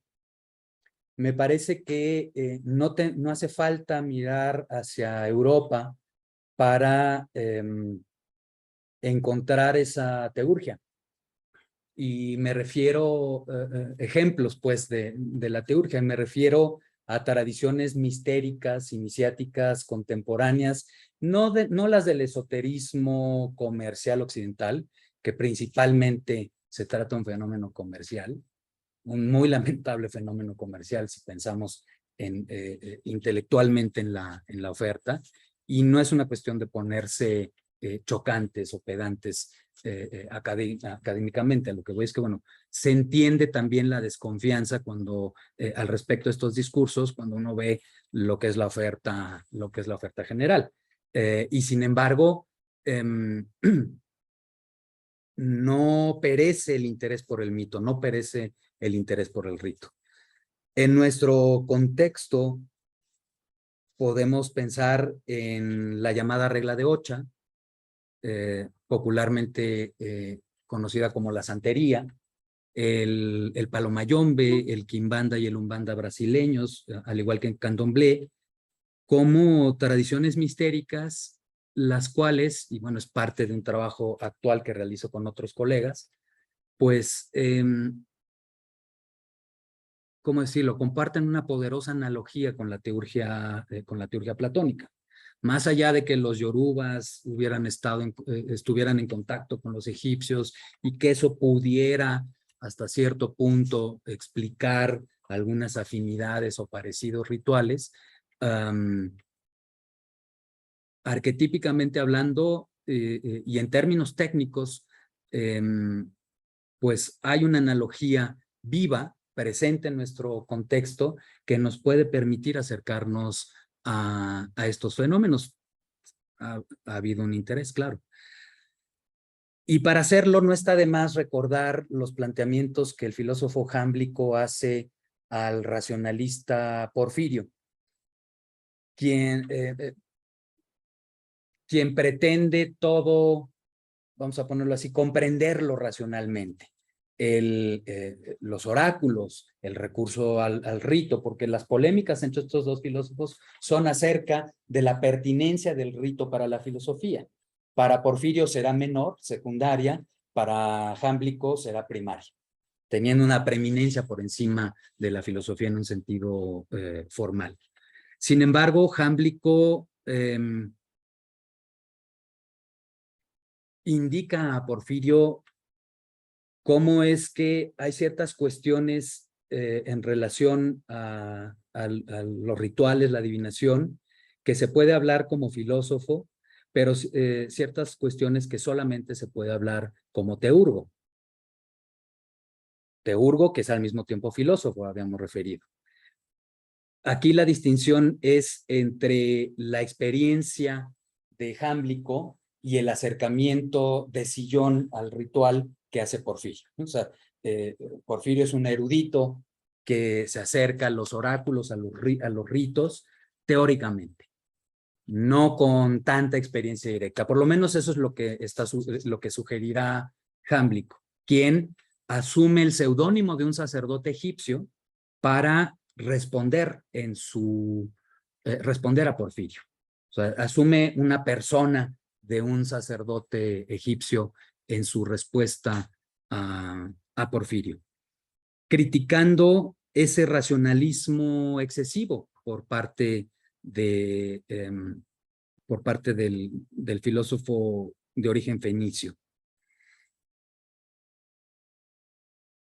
me parece que no hace falta mirar hacia Europa para encontrar esa teurgia. Y me refiero ejemplos, pues, de la teurgia. Me refiero a tradiciones mistéricas, iniciáticas, contemporáneas, no las del esoterismo comercial occidental, que principalmente se trata de un fenómeno comercial, un muy lamentable fenómeno comercial si pensamos intelectualmente en la oferta, y no es una cuestión de ponerse chocantes o pedantes académicamente. A lo que voy es que, bueno, se entiende también la desconfianza cuando al respecto de estos discursos, cuando uno ve lo que es la oferta general. Y sin embargo, no perece el interés por el mito, no perece el interés por el rito. En nuestro contexto podemos pensar en la llamada regla de Ocha, popularmente conocida como la santería, el palomayombe, el quimbanda y el umbanda brasileños, al igual que en candomblé, como tradiciones mistéricas, las cuales, y bueno, es parte de un trabajo actual que realizo con otros colegas, pues, ¿cómo decirlo? Comparten una poderosa analogía con la teurgia platónica. Más allá de que los yorubas estuvieran en contacto con los egipcios y que eso pudiera hasta cierto punto explicar algunas afinidades o parecidos rituales, arquetípicamente hablando y en términos técnicos, pues hay una analogía viva, presente en nuestro contexto, que nos puede permitir acercarnos a estos fenómenos. Ha habido un interés, claro. Y para hacerlo no está de más recordar los planteamientos que el filósofo jámblico hace al racionalista Porfirio, quien pretende todo vamos a ponerlo así, comprenderlo racionalmente. Los oráculos, el recurso al rito, porque las polémicas entre estos dos filósofos son acerca de la pertinencia del rito para la filosofía. Para Porfirio será menor, secundaria, para Jámblico será primaria, teniendo una preeminencia por encima de la filosofía en un sentido formal. Sin embargo, Jámblico indica a Porfirio cómo es que hay ciertas cuestiones en relación a los rituales, la adivinación, que se puede hablar como filósofo, pero ciertas cuestiones que solamente se puede hablar como teurgo. Teurgo, que es al mismo tiempo filósofo, habíamos referido. Aquí la distinción es entre la experiencia de Jámblico y el acercamiento de Sillón al ritual que hace Porfirio. O sea, Porfirio es un erudito que se acerca a los oráculos, a los ritos, teóricamente, no con tanta experiencia directa. Por lo menos eso es lo que sugerirá Jámblico, quien asume el seudónimo de un sacerdote egipcio para responder responder a Porfirio. O sea, asume una persona de un sacerdote egipcio en su respuesta a Porfirio, criticando ese racionalismo excesivo por parte del filósofo de origen fenicio.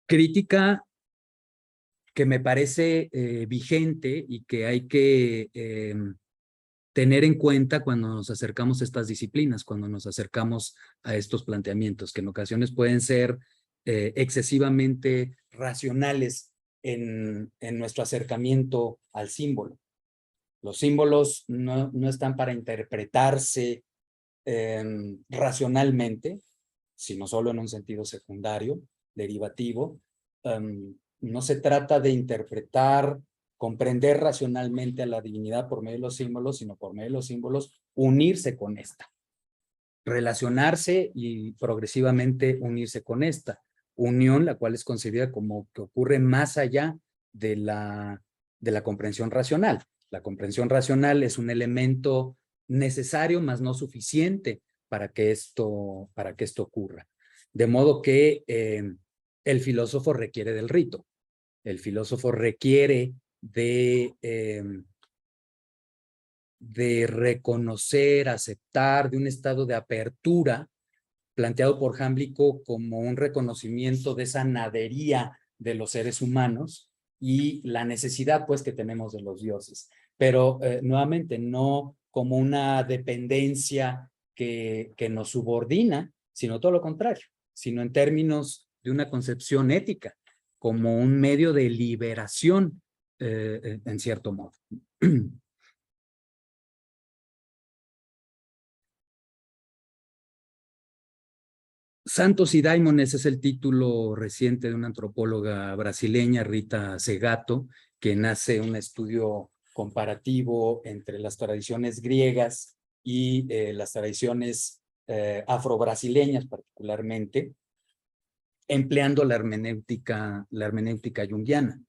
Crítica que me parece vigente y que hay que tener en cuenta cuando nos acercamos a estas disciplinas, cuando nos acercamos a estos planteamientos, que en ocasiones pueden ser excesivamente racionales en nuestro acercamiento al símbolo. Los símbolos no están para interpretarse racionalmente, sino solo en un sentido secundario, derivativo. No se trata de interpretar, comprender racionalmente a la divinidad por medio de los símbolos, sino por medio de los símbolos unirse con esta, relacionarse y progresivamente unirse con esta unión, la cual es concebida como que ocurre más allá de la comprensión racional. La comprensión racional es un elemento necesario, mas no suficiente para que esto ocurra. De modo que el filósofo requiere del rito. El filósofo requiere de reconocer, aceptar, de un estado de apertura planteado por Jámblico como un reconocimiento de esa nadería de los seres humanos y la necesidad pues que tenemos de los dioses. Pero nuevamente no como una dependencia que nos subordina, sino todo lo contrario, sino en términos de una concepción ética, como un medio de liberación en cierto modo. Santos y Daimones es el título reciente de una antropóloga brasileña, Rita Segato, que hace un estudio comparativo entre las tradiciones griegas y las tradiciones afrobrasileñas particularmente, empleando la hermenéutica junguiana.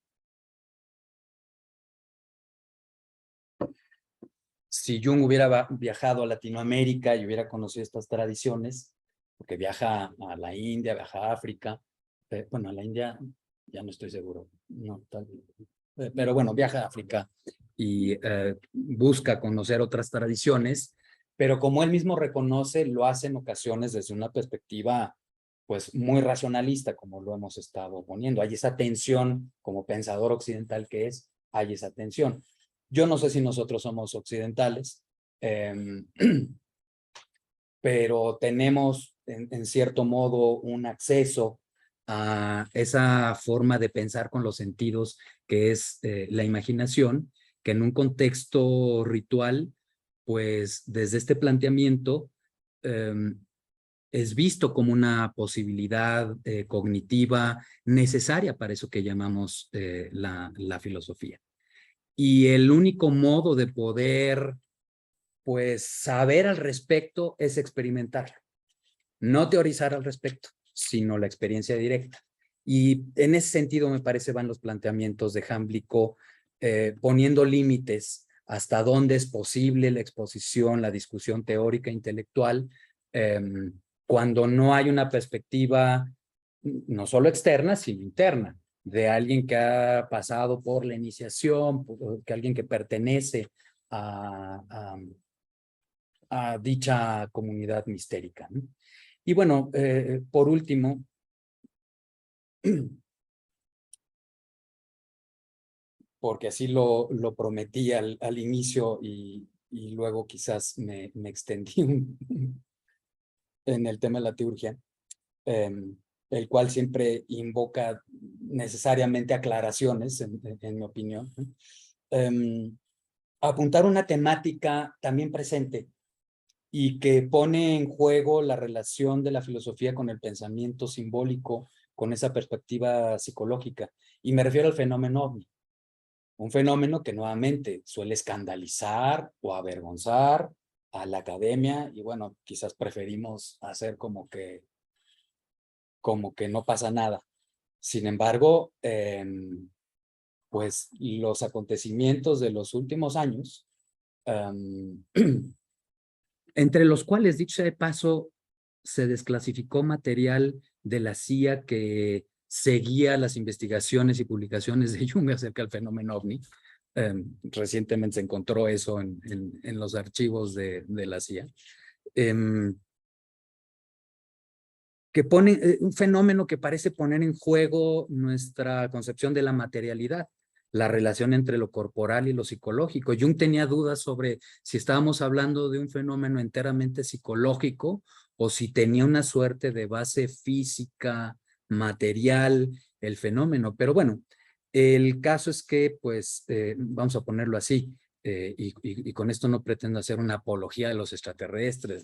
Si Jung hubiera viajado a Latinoamérica y hubiera conocido estas tradiciones, porque viaja a la India, viaja a África, bueno, a la India ya no estoy seguro, no, pero bueno, viaja a África y busca conocer otras tradiciones, pero como él mismo reconoce, lo hace en ocasiones desde una perspectiva pues muy racionalista, como lo hemos estado poniendo. Hay esa tensión, como pensador occidental que es, hay esa tensión. Yo no sé si nosotros somos occidentales, pero tenemos en cierto modo un acceso a esa forma de pensar con los sentidos que es la imaginación, que en un contexto ritual, pues desde este planteamiento es visto como una posibilidad cognitiva necesaria para eso que llamamos la filosofía. Y el único modo de poder, pues, saber al respecto es experimentarlo. no teorizar al respecto, sino la experiencia directa. Y en ese sentido me parece van los planteamientos de Jámblico, poniendo límites hasta dónde es posible la exposición, la discusión teórica intelectual, cuando no hay una perspectiva no solo externa, sino interna, de alguien que ha pasado por la iniciación, que alguien que pertenece a dicha comunidad mistérica, ¿no? Y bueno, por último, porque así lo prometí al inicio y luego quizás me extendí en el tema de la teurgia, el cual siempre invoca necesariamente aclaraciones, en mi opinión. Apuntar una temática también presente y que pone en juego la relación de la filosofía con el pensamiento simbólico, con esa perspectiva psicológica. Y me refiero al fenómeno ovni. Un fenómeno que nuevamente suele escandalizar o avergonzar a la academia y bueno, quizás preferimos hacer como que no pasa nada. Sin embargo, pues los acontecimientos de los últimos años, entre los cuales, dicho sea de paso, se desclasificó material de la CIA que seguía las investigaciones y publicaciones de Jung acerca del fenómeno OVNI. Recientemente se encontró eso en los archivos de la CIA. Que pone un fenómeno que parece poner en juego nuestra concepción de la materialidad, la relación entre lo corporal y lo psicológico. Jung tenía dudas sobre si estábamos hablando de un fenómeno enteramente psicológico o si tenía una suerte de base física, material, el fenómeno. Pero bueno, el caso es que, pues, vamos a ponerlo así, y con esto no pretendo hacer una apología de los extraterrestres,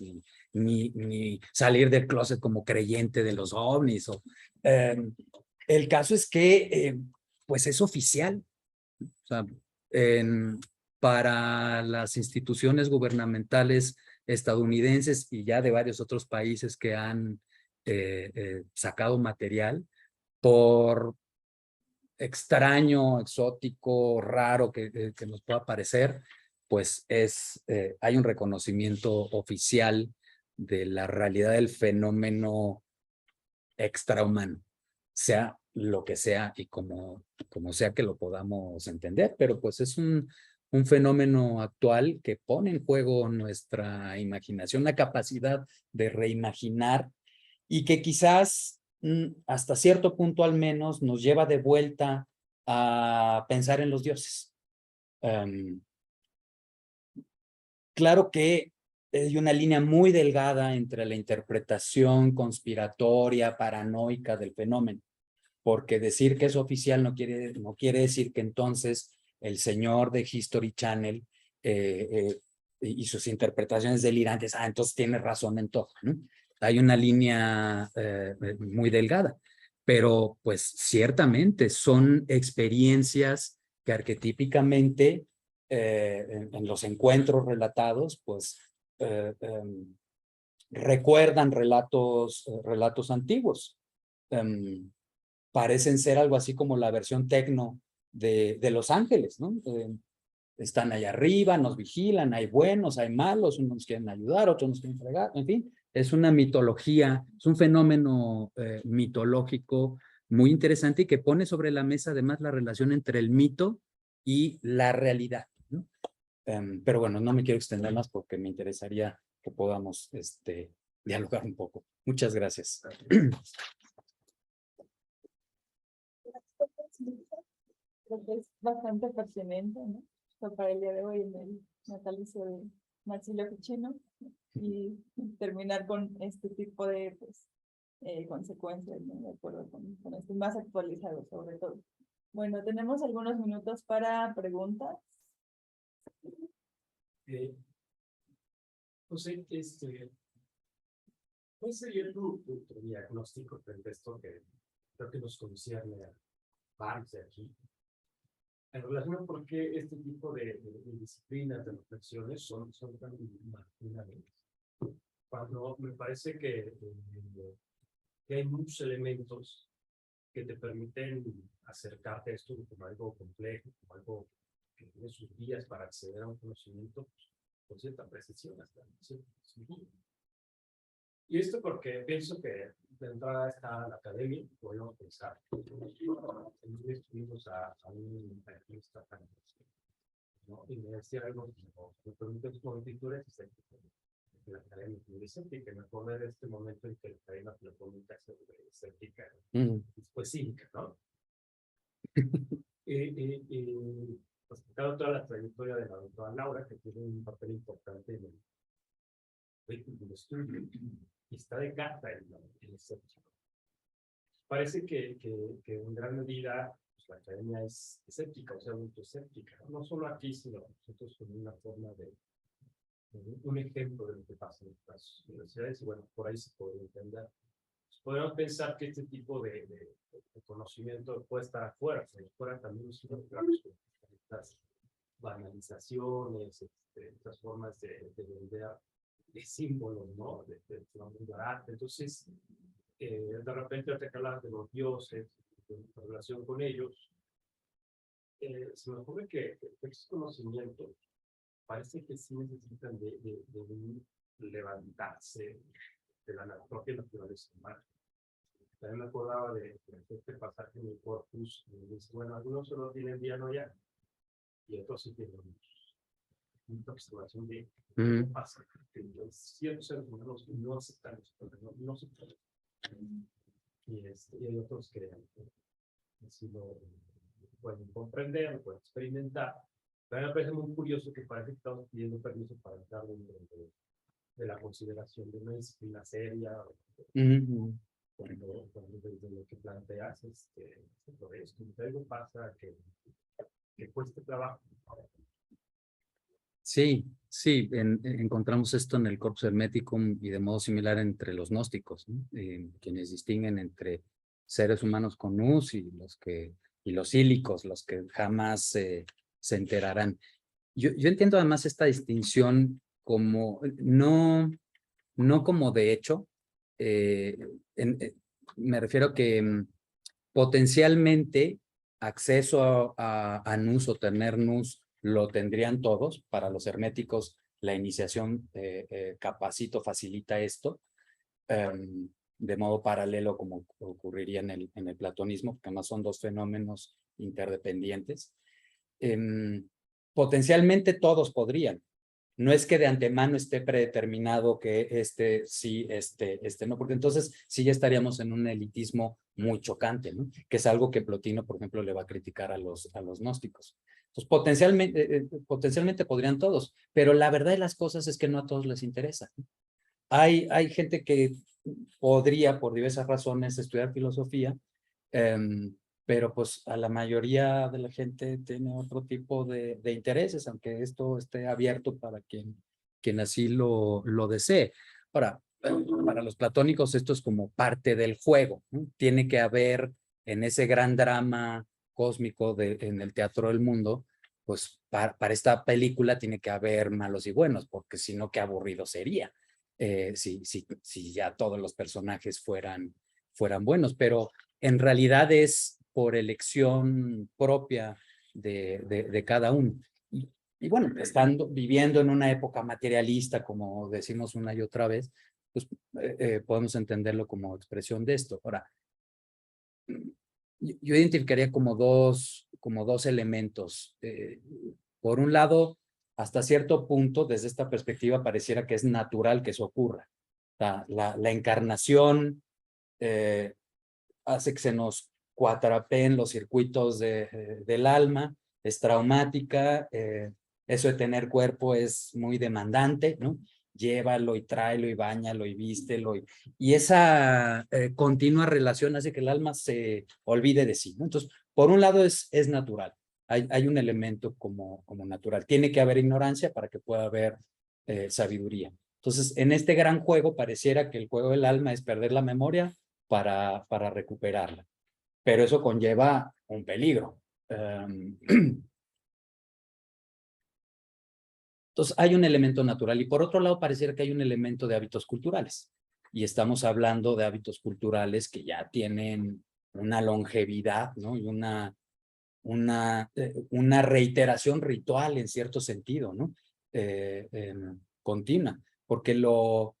ni salir del closet como creyente de los ovnis. El caso es que, pues es oficial. O sea, para las instituciones gubernamentales estadounidenses y ya de varios otros países que han sacado material, por extraño, exótico, raro que nos pueda parecer, pues hay un reconocimiento oficial de la realidad del fenómeno extrahumano, sea lo que sea y como sea que lo podamos entender, pero pues es un fenómeno actual que pone en juego nuestra imaginación, la capacidad de reimaginar y que quizás hasta cierto punto al menos nos lleva de vuelta a pensar en los dioses. Claro que hay una línea muy delgada entre la interpretación conspiratoria, paranoica del fenómeno, porque decir que es oficial no quiere decir que entonces el señor de History Channel y sus interpretaciones delirantes, entonces tiene razón en todo, ¿no? Hay una línea muy delgada, pero pues ciertamente son experiencias que arquetípicamente en los encuentros relatados, pues recuerdan relatos antiguos. Parecen ser algo así como la versión tecno de Los Ángeles, ¿no? Están allá arriba, nos vigilan, hay buenos, hay malos, unos nos quieren ayudar, otros nos quieren fregar, en fin, es una mitología, es un fenómeno mitológico muy interesante y que pone sobre la mesa además la relación entre el mito y la realidad, ¿no? Pero bueno, no me quiero extender más porque me interesaría que podamos dialogar un poco. Muchas gracias.
Creo que es bastante pertinente, ¿no? Para el día de hoy en el natalicio de Marsilio Ficino y terminar con este tipo de pues, consecuencias, ¿no? De acuerdo con esto más actualizado sobre todo. Bueno, tenemos algunos minutos para preguntas.
José, ¿cuál sería tu diagnóstico frente a esto que creo que nos concierne a varios de aquí? En relación a por qué este tipo de disciplinas, de reflexiones son tan marginales. cuando me parece que hay muchos elementos que te permiten acercarte a esto como algo complejo, como algo que tiene sus vías para acceder a un conocimiento con cierta precisión hasta cierto sentido. Y esto porque pienso que de entrada está la academia, podemos pensar. Estuvimos a un artista tan, ¿no? Y me decía algo como, me pregunté cómo pintura es la academia escéptica. Me acordé de este momento en que la academia platónica se escéptica, después cínica, ¿no? Pues, claro, toda la trayectoria de la doctora Laura, que tiene un papel importante en el estudio, y está de carta el escéptico. Parece que en gran medida pues, la academia es escéptica, o sea, autoescéptica, no solo aquí, sino nosotros como una forma de un ejemplo de lo que pasa en las universidades, y bueno, por ahí se podría entender. Pues, podemos pensar que este tipo de conocimiento puede estar afuera, pero afuera también nos encontramos con estas banalizaciones, estas formas de vender de símbolos, ¿no? De arte. Entonces, de repente, al hablar de los dioses, de nuestra relación con ellos, se me ocurre que estos conocimientos parece que sí necesitan de levantarse de la propia naturaleza humana. También me acordaba de este pasaje en el Corpus, y dice, bueno, algunos solo tienen dianoia y otros sí tienen una observación de qué pasa. Que ciertos seres humanos no aceptan esto, no aceptan. Y hay otros que así lo pueden comprender, lo pueden experimentar. Pero me parece muy curioso que parece que estamos pidiendo permiso para entrar dentro de la consideración de una disciplina seria. Cuando desde lo que planteas, sobre esto, algo pasa que cueste trabajo.
Sí, sí, encontramos esto en el Corpus Hermeticum y de modo similar entre los gnósticos, ¿no? Quienes distinguen entre seres humanos con nous y los sílicos, los que jamás se enterarán. Yo entiendo además esta distinción como no como de hecho, me refiero a que potencialmente acceso a nous o tener nous lo tendrían todos. Para los herméticos, la iniciación capacito facilita esto, de modo paralelo como ocurriría en el platonismo, porque además son dos fenómenos interdependientes. Potencialmente todos podrían. No es que de antemano esté predeterminado que sí, no, porque entonces sí ya estaríamos en un elitismo muy chocante, ¿no? Que es algo que Plotino, por ejemplo, le va a criticar a los gnósticos. Entonces, potencialmente podrían todos, pero la verdad de las cosas es que no a todos les interesa. Hay gente que podría, por diversas razones, estudiar filosofía, pero pues a la mayoría de la gente tiene otro tipo de intereses, aunque esto esté abierto para quien así lo desee. Ahora, para los platónicos esto es como parte del juego, ¿no? Tiene que haber en ese gran drama cósmico en el teatro del mundo, pues para esta película tiene que haber malos y buenos, porque si no, qué aburrido sería si ya todos los personajes fueran buenos, pero en realidad es por elección propia de cada uno. Y bueno, viviendo en una época materialista, como decimos una y otra vez, pues podemos entenderlo como expresión de esto. Ahora, yo identificaría como dos elementos. Por un lado, hasta cierto punto, desde esta perspectiva, pareciera que es natural que eso ocurra. La encarnación hace que se nos cuatrapeen los circuitos del alma, es traumática, eso de tener cuerpo es muy demandante, ¿no? Llévalo y tráelo y báñalo y vístelo. Y esa continua relación hace que el alma se olvide de sí, ¿no? Entonces, por un lado es natural. Hay un elemento como natural. Tiene que haber ignorancia para que pueda haber sabiduría. Entonces, en este gran juego pareciera que el juego del alma es perder la memoria para recuperarla. Pero eso conlleva un peligro. Entonces, Entonces, hay un elemento natural y por otro lado pareciera que hay un elemento de hábitos culturales. Y estamos hablando de hábitos culturales que ya tienen una longevidad, ¿no? Y una reiteración ritual en cierto sentido, ¿no? Continua. Porque lo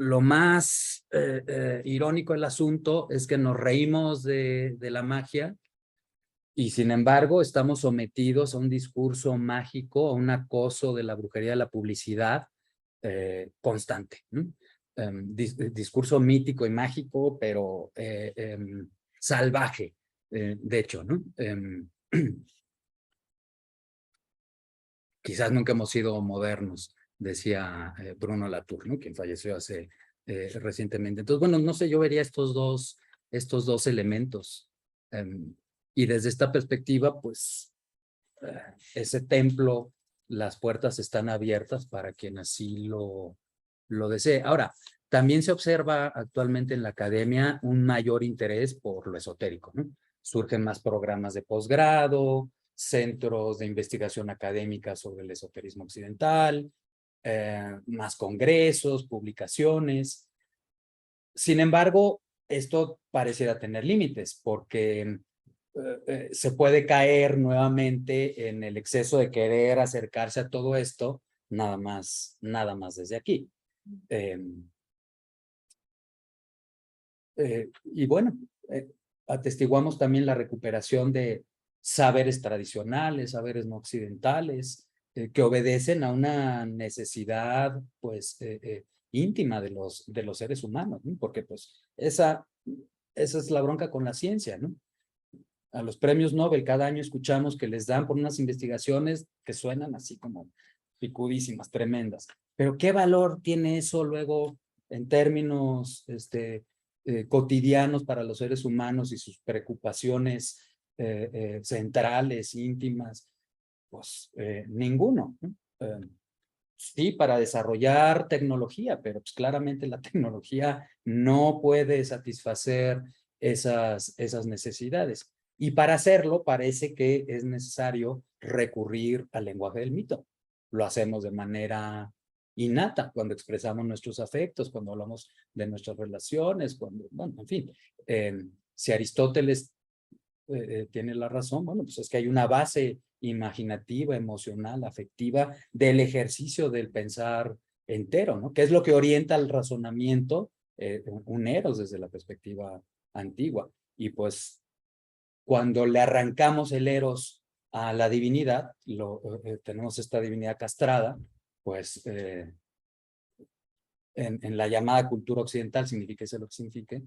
más irónico del asunto es que nos reímos de la magia y sin embargo estamos sometidos a un discurso mágico, a un acoso de la brujería de la publicidad constante, ¿no? Discurso mítico y mágico, pero salvaje, de hecho, ¿no? Quizás nunca hemos sido modernos, decía Bruno Latour, ¿no? Quien falleció hace recientemente. Entonces, bueno, no sé, yo vería estos dos elementos. Y desde esta perspectiva, pues, ese templo, las puertas están abiertas para quien así lo desee. Ahora, también se observa actualmente en la academia un mayor interés por lo esotérico, ¿no? Surgen más programas de posgrado, centros de investigación académica sobre el esoterismo occidental, más congresos, publicaciones. Sin embargo, esto pareciera tener límites porque se puede caer nuevamente en el exceso de querer acercarse a todo esto, nada más desde aquí. Y bueno, atestiguamos también la recuperación de saberes tradicionales, saberes no occidentales, que obedecen a una necesidad, pues, íntima de los seres humanos, ¿no? Porque, pues, esa es la bronca con la ciencia, ¿no? A los premios Nobel cada año escuchamos que les dan por unas investigaciones que suenan así como picudísimas, tremendas. Pero ¿qué valor tiene eso luego en términos cotidianos para los seres humanos y sus preocupaciones centrales, íntimas? Pues ninguno, ¿no? Sí, para desarrollar tecnología, pero pues claramente la tecnología no puede satisfacer esas necesidades. Y para hacerlo parece que es necesario recurrir al lenguaje del mito. Lo hacemos de manera innata cuando expresamos nuestros afectos, cuando hablamos de nuestras relaciones, cuando, bueno, en fin. Si Aristóteles tiene la razón, bueno, pues es que hay una base imaginativa, emocional, afectiva del ejercicio del pensar entero, ¿no? Que es lo que orienta el razonamiento, un eros desde la perspectiva antigua. Y pues cuando le arrancamos el eros a la divinidad, tenemos esta divinidad castrada, pues en la llamada cultura occidental, signifique lo que signifique,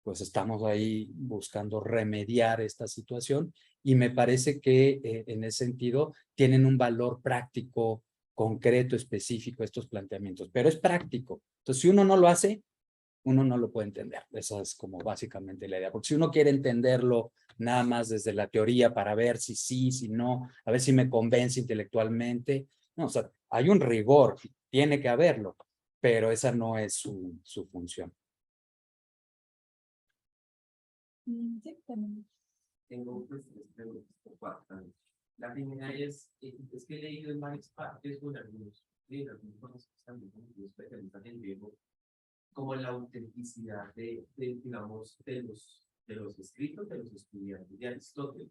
pues estamos ahí buscando remediar esta situación y me parece que en ese sentido tienen un valor práctico, concreto, específico estos planteamientos, pero es práctico. Entonces, si uno no lo hace, uno no lo puede entender. Esa es como básicamente la idea, porque si uno quiere entenderlo nada más desde la teoría para ver si sí, si no, a ver si me convence intelectualmente, no, o sea, hay un rigor, tiene que haberlo, pero esa no es su función.
Sí, también.
Tengo pues tres preguntas por parte. La primera es que he leído en varias partes o en algunos libros, algunos también especialistas en griego, como la autenticidad digamos, de los escritos de los estudiantes de Aristóteles.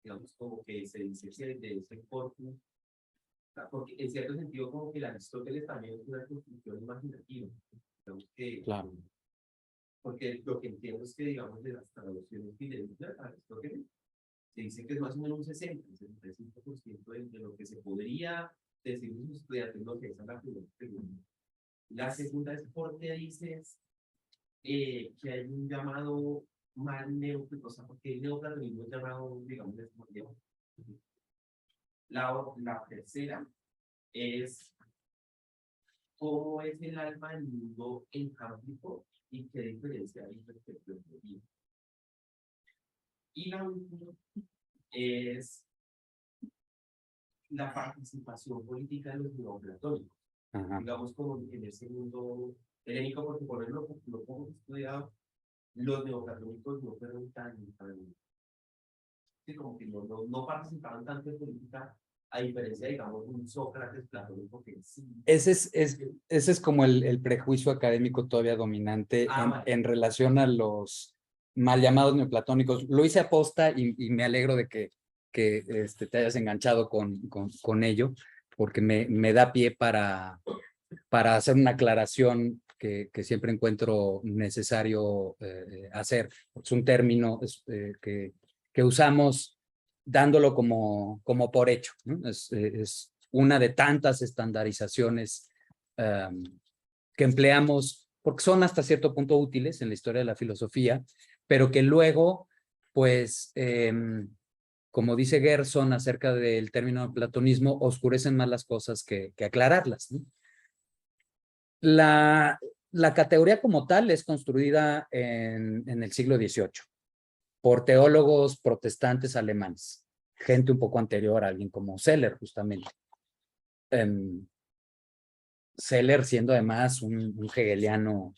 Digamos, como que se dice que de ese corpus, porque en cierto sentido como que el Aristóteles también es una construcción imaginativa. Digamos que,
Claro.
porque lo que entiendo es que, digamos, de las traducciones fidedignas a Aristóteles, se dice que es más o menos un 65% de lo que se podría decir de sus estudiantes, lo que es la primera pregunta. La segunda es porque dices que hay un llamado mal neoplatonismo, o sea, porque el neoplatonismo es llamado, digamos, de esta manera. La tercera es cómo es el alma del mundo en Cámbrico y qué diferencia hay respecto al Dios. Y la última es la participación política de los neoplatónicos. Digamos, como en ese mundo helénico, porque por ejemplo, lo poco que he estudiado, los neoplatónicos no fueron tan sí, como que no participaban tanto en política a diferencia, digamos, de un Sócrates platónico que sí.
Ese es como el prejuicio académico todavía dominante
Vale.
en relación a los mal llamados neoplatónicos. Lo hice aposta y me alegro de que te hayas enganchado con ello, porque me da pie para hacer una aclaración que siempre encuentro necesario hacer. Es un término que usamos dándolo como por hecho, ¿no? Es una de tantas estandarizaciones que empleamos porque son hasta cierto punto útiles en la historia de la filosofía, pero que luego, pues, como dice Gerson acerca del término platonismo, oscurecen más las cosas que aclararlas, ¿no? La categoría como tal es construida en el siglo XVIII por teólogos protestantes alemanes, gente un poco anterior a alguien como Seller, justamente. Seller siendo además un hegeliano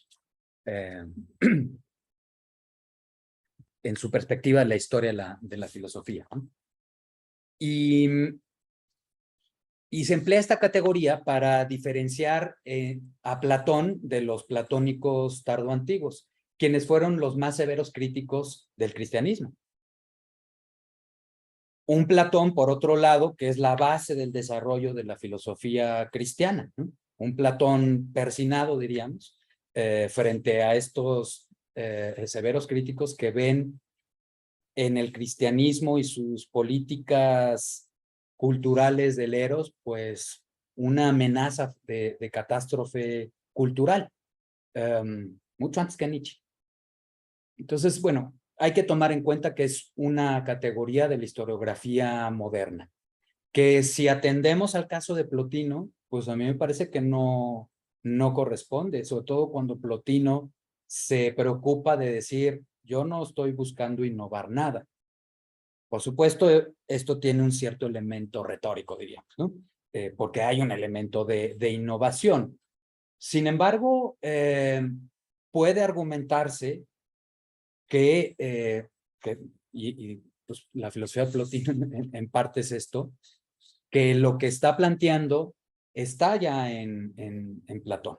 en su perspectiva de la historia de la filosofía, ¿no? Y se emplea esta categoría para diferenciar a Platón de los platónicos tardoantiguos, quienes fueron los más severos críticos del cristianismo. Un Platón, por otro lado, que es la base del desarrollo de la filosofía cristiana, ¿no? Un Platón persinado, diríamos, frente a estos severos críticos que ven en el cristianismo y sus políticas culturales del Eros, pues una amenaza de catástrofe cultural, mucho antes que Nietzsche. Entonces, bueno, hay que tomar en cuenta que es una categoría de la historiografía moderna, que si atendemos al caso de Plotino, pues a mí me parece que no corresponde, sobre todo cuando Plotino se preocupa de decir, yo no estoy buscando innovar nada. Por supuesto, esto tiene un cierto elemento retórico, diríamos, ¿no? Porque hay un elemento de innovación. Sin embargo, puede argumentarse que pues, la filosofía de Plotino en parte es esto, que lo que está planteando está ya en Platón.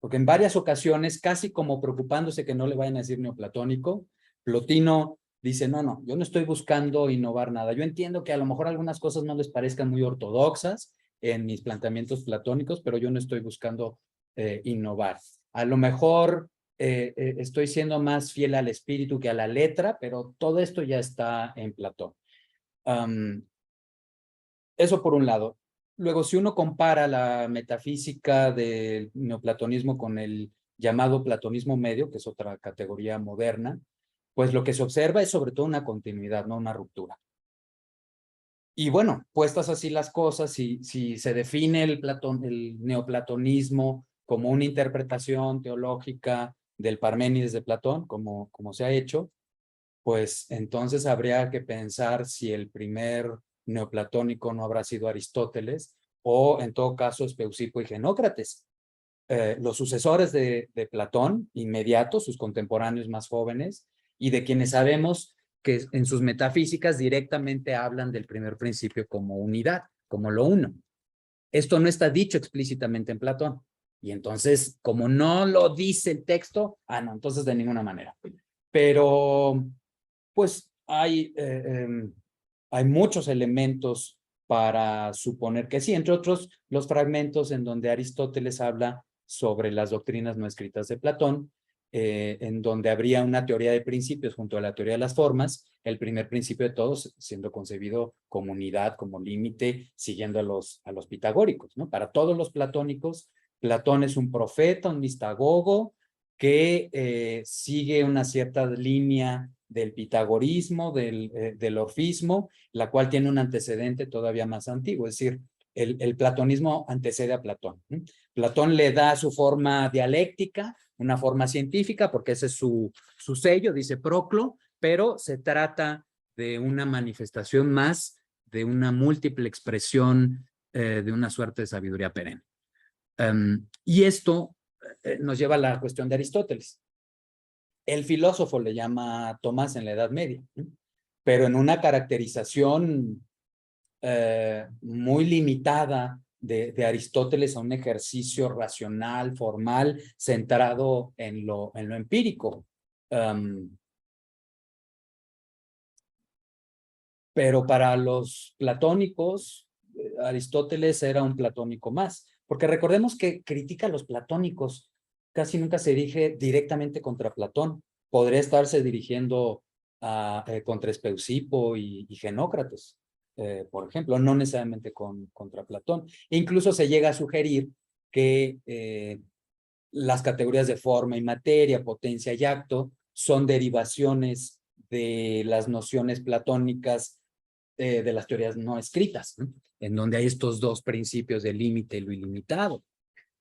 Porque en varias ocasiones, casi como preocupándose que no le vayan a decir neoplatónico, Plotino dice, no, yo no estoy buscando innovar nada. Yo entiendo que a lo mejor algunas cosas no les parezcan muy ortodoxas en mis planteamientos platónicos, pero yo no estoy buscando innovar. A lo mejor estoy siendo más fiel al espíritu que a la letra, pero todo esto ya está en Platón. Eso por un lado. Luego, si uno compara la metafísica del neoplatonismo con el llamado platonismo medio, que es otra categoría moderna, pues lo que se observa es sobre todo una continuidad, no una ruptura. Y bueno, puestas así las cosas, si se define el neoplatonismo como una interpretación teológica del Parménides de Platón, como se ha hecho, pues entonces habría que pensar si el primer neoplatónico no habrá sido Aristóteles o en todo caso Speusipo y Genócrates, los sucesores de Platón inmediatos, sus contemporáneos más jóvenes, y de quienes sabemos que en sus metafísicas directamente hablan del primer principio como unidad, como lo uno. Esto no está dicho explícitamente en Platón, y entonces como no lo dice el texto, no, entonces de ninguna manera. Pero pues hay muchos elementos para suponer que sí, entre otros los fragmentos en donde Aristóteles habla sobre las doctrinas no escritas de Platón, en donde habría una teoría de principios junto a la teoría de las formas, el primer principio de todos siendo concebido como unidad, como límite, siguiendo a los pitagóricos, ¿no? Para todos los platónicos, Platón es un profeta, un mistagogo, que sigue una cierta línea del pitagorismo, del orfismo, la cual tiene un antecedente todavía más antiguo, es decir, el platonismo antecede a Platón. Platón le da su forma dialéctica, una forma científica, porque ese es su sello, dice Proclo, pero se trata de una manifestación más, de una múltiple expresión de una suerte de sabiduría perenne. Y esto nos lleva a la cuestión de Aristóteles. El filósofo le llama Tomás en la Edad Media, ¿no? pero en una caracterización muy limitada de Aristóteles a un ejercicio racional, formal, centrado en lo empírico. Pero para los platónicos, Aristóteles era un platónico más, porque recordemos que critica a los platónicos, casi nunca se dirige directamente contra Platón, podría estarse dirigiendo contra Espeusipo y Genócrates, por ejemplo, no necesariamente contra Platón. E incluso se llega a sugerir que las categorías de forma y materia, potencia y acto, son derivaciones de las nociones platónicas de las teorías no escritas, ¿no? En donde hay estos dos principios de límite y lo ilimitado.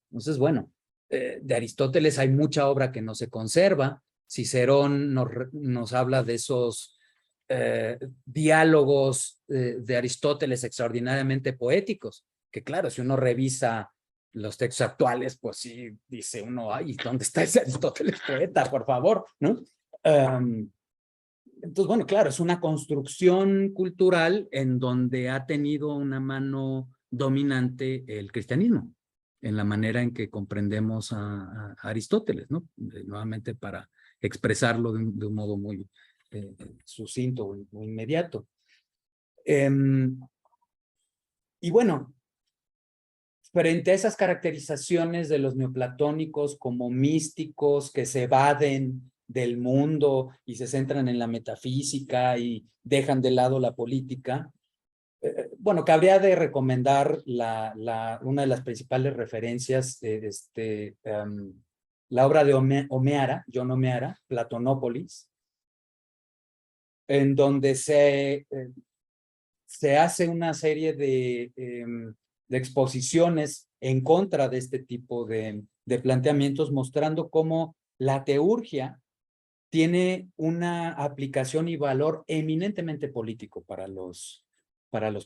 Entonces, bueno, de Aristóteles hay mucha obra que no se conserva. Cicerón nos habla de esos diálogos de Aristóteles extraordinariamente poéticos, que claro, si uno revisa los textos actuales, pues sí, dice uno, ay, ¿dónde está ese Aristóteles poeta, por favor? ¿No? Entonces, bueno, claro, es una construcción cultural en donde ha tenido una mano dominante el cristianismo, en la manera en que comprendemos a Aristóteles, ¿no? Nuevamente para expresarlo de un modo muy sucinto, muy inmediato. Y bueno, frente a esas caracterizaciones de los neoplatónicos como místicos que se evaden del mundo y se centran en la metafísica y dejan de lado la política, bueno, cabría de recomendar una de las principales referencias, la obra de John O'Meara, Platonópolis, en donde se hace una serie de exposiciones en contra de este tipo de planteamientos, mostrando cómo la teurgia tiene una aplicación y valor eminentemente político para los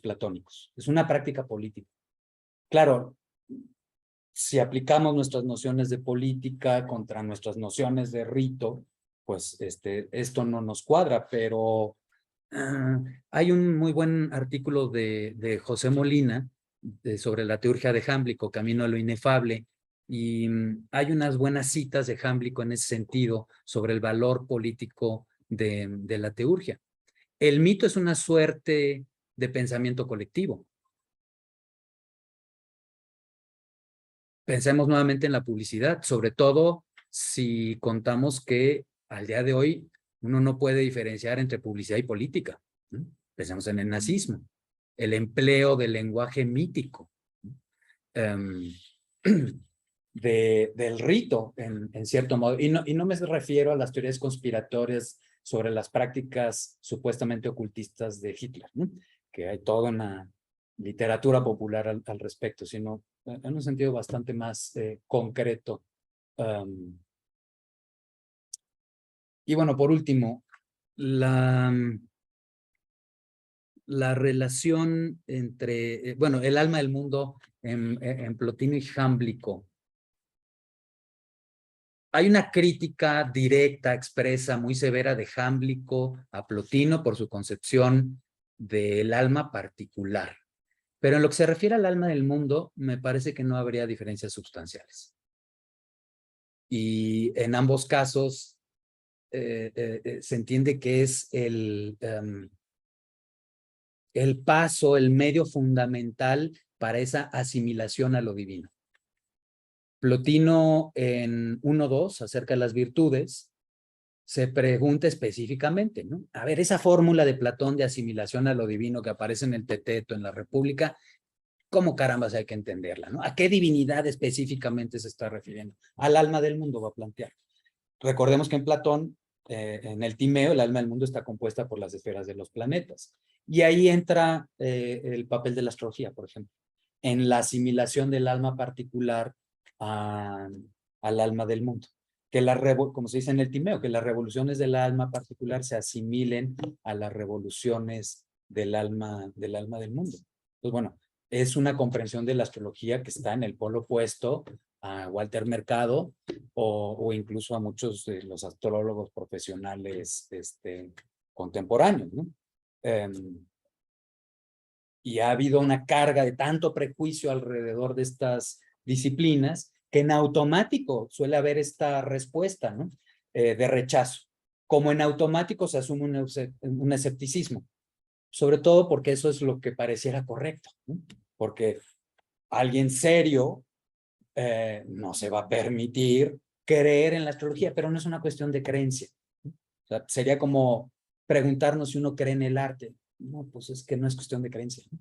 platónicos. Es una práctica política. Claro, si aplicamos nuestras nociones de política contra nuestras nociones de rito, pues esto no nos cuadra, pero hay un muy buen artículo de José Molina sobre la teurgia de Jámblico, Camino a lo Inefable, y hay unas buenas citas de Jámblico en ese sentido sobre el valor político de la teurgia. El mito es una suerte de pensamiento colectivo. Pensemos nuevamente en la publicidad, sobre todo si contamos que al día de hoy uno no puede diferenciar entre publicidad y política, ¿no? Pensemos en el nazismo, el empleo del lenguaje mítico, del rito, en cierto modo. Y no me refiero a las teorías conspiratorias sobre las prácticas supuestamente ocultistas de Hitler, ¿no? Que hay toda una literatura popular al respecto, sino en un sentido bastante más concreto. Y bueno, por último, la relación entre, bueno, el alma del mundo en Plotino y Jámblico. Hay una crítica directa, expresa, muy severa de Jámblico a Plotino por su concepción del alma particular. Pero en lo que se refiere al alma del mundo, me parece que no habría diferencias sustanciales. Y en ambos casos se entiende que es el paso, el medio fundamental para esa asimilación a lo divino. Plotino en 1.2, acerca de las virtudes, se pregunta específicamente, ¿no? A ver, esa fórmula de Platón de asimilación a lo divino que aparece en el Teteto, en la República, ¿cómo carambas hay que entenderla, ¿no? ¿A qué divinidad específicamente se está refiriendo? Al alma del mundo va a plantear. Recordemos que en Platón, en el Timeo, el alma del mundo está compuesta por las esferas de los planetas. Y ahí entra el papel de la astrología, por ejemplo, en la asimilación del alma particular al alma del mundo. Que como se dice en el Timeo, que las revoluciones del alma particular se asimilen a las revoluciones del alma del mundo. Pues bueno, es una comprensión de la astrología que está en el polo opuesto a Walter Mercado o incluso a muchos de los astrólogos profesionales contemporáneos, ¿no? y ha habido una carga de tanto prejuicio alrededor de estas disciplinas que en automático suele haber esta respuesta, ¿no? De rechazo. Como en automático se asume un escepticismo, sobre todo porque eso es lo que pareciera correcto, ¿no? Porque alguien serio no se va a permitir creer en la astrología, pero no es una cuestión de creencia. O sea, sería como preguntarnos si uno cree en el arte. No, pues es que no es cuestión de creencia, ¿no?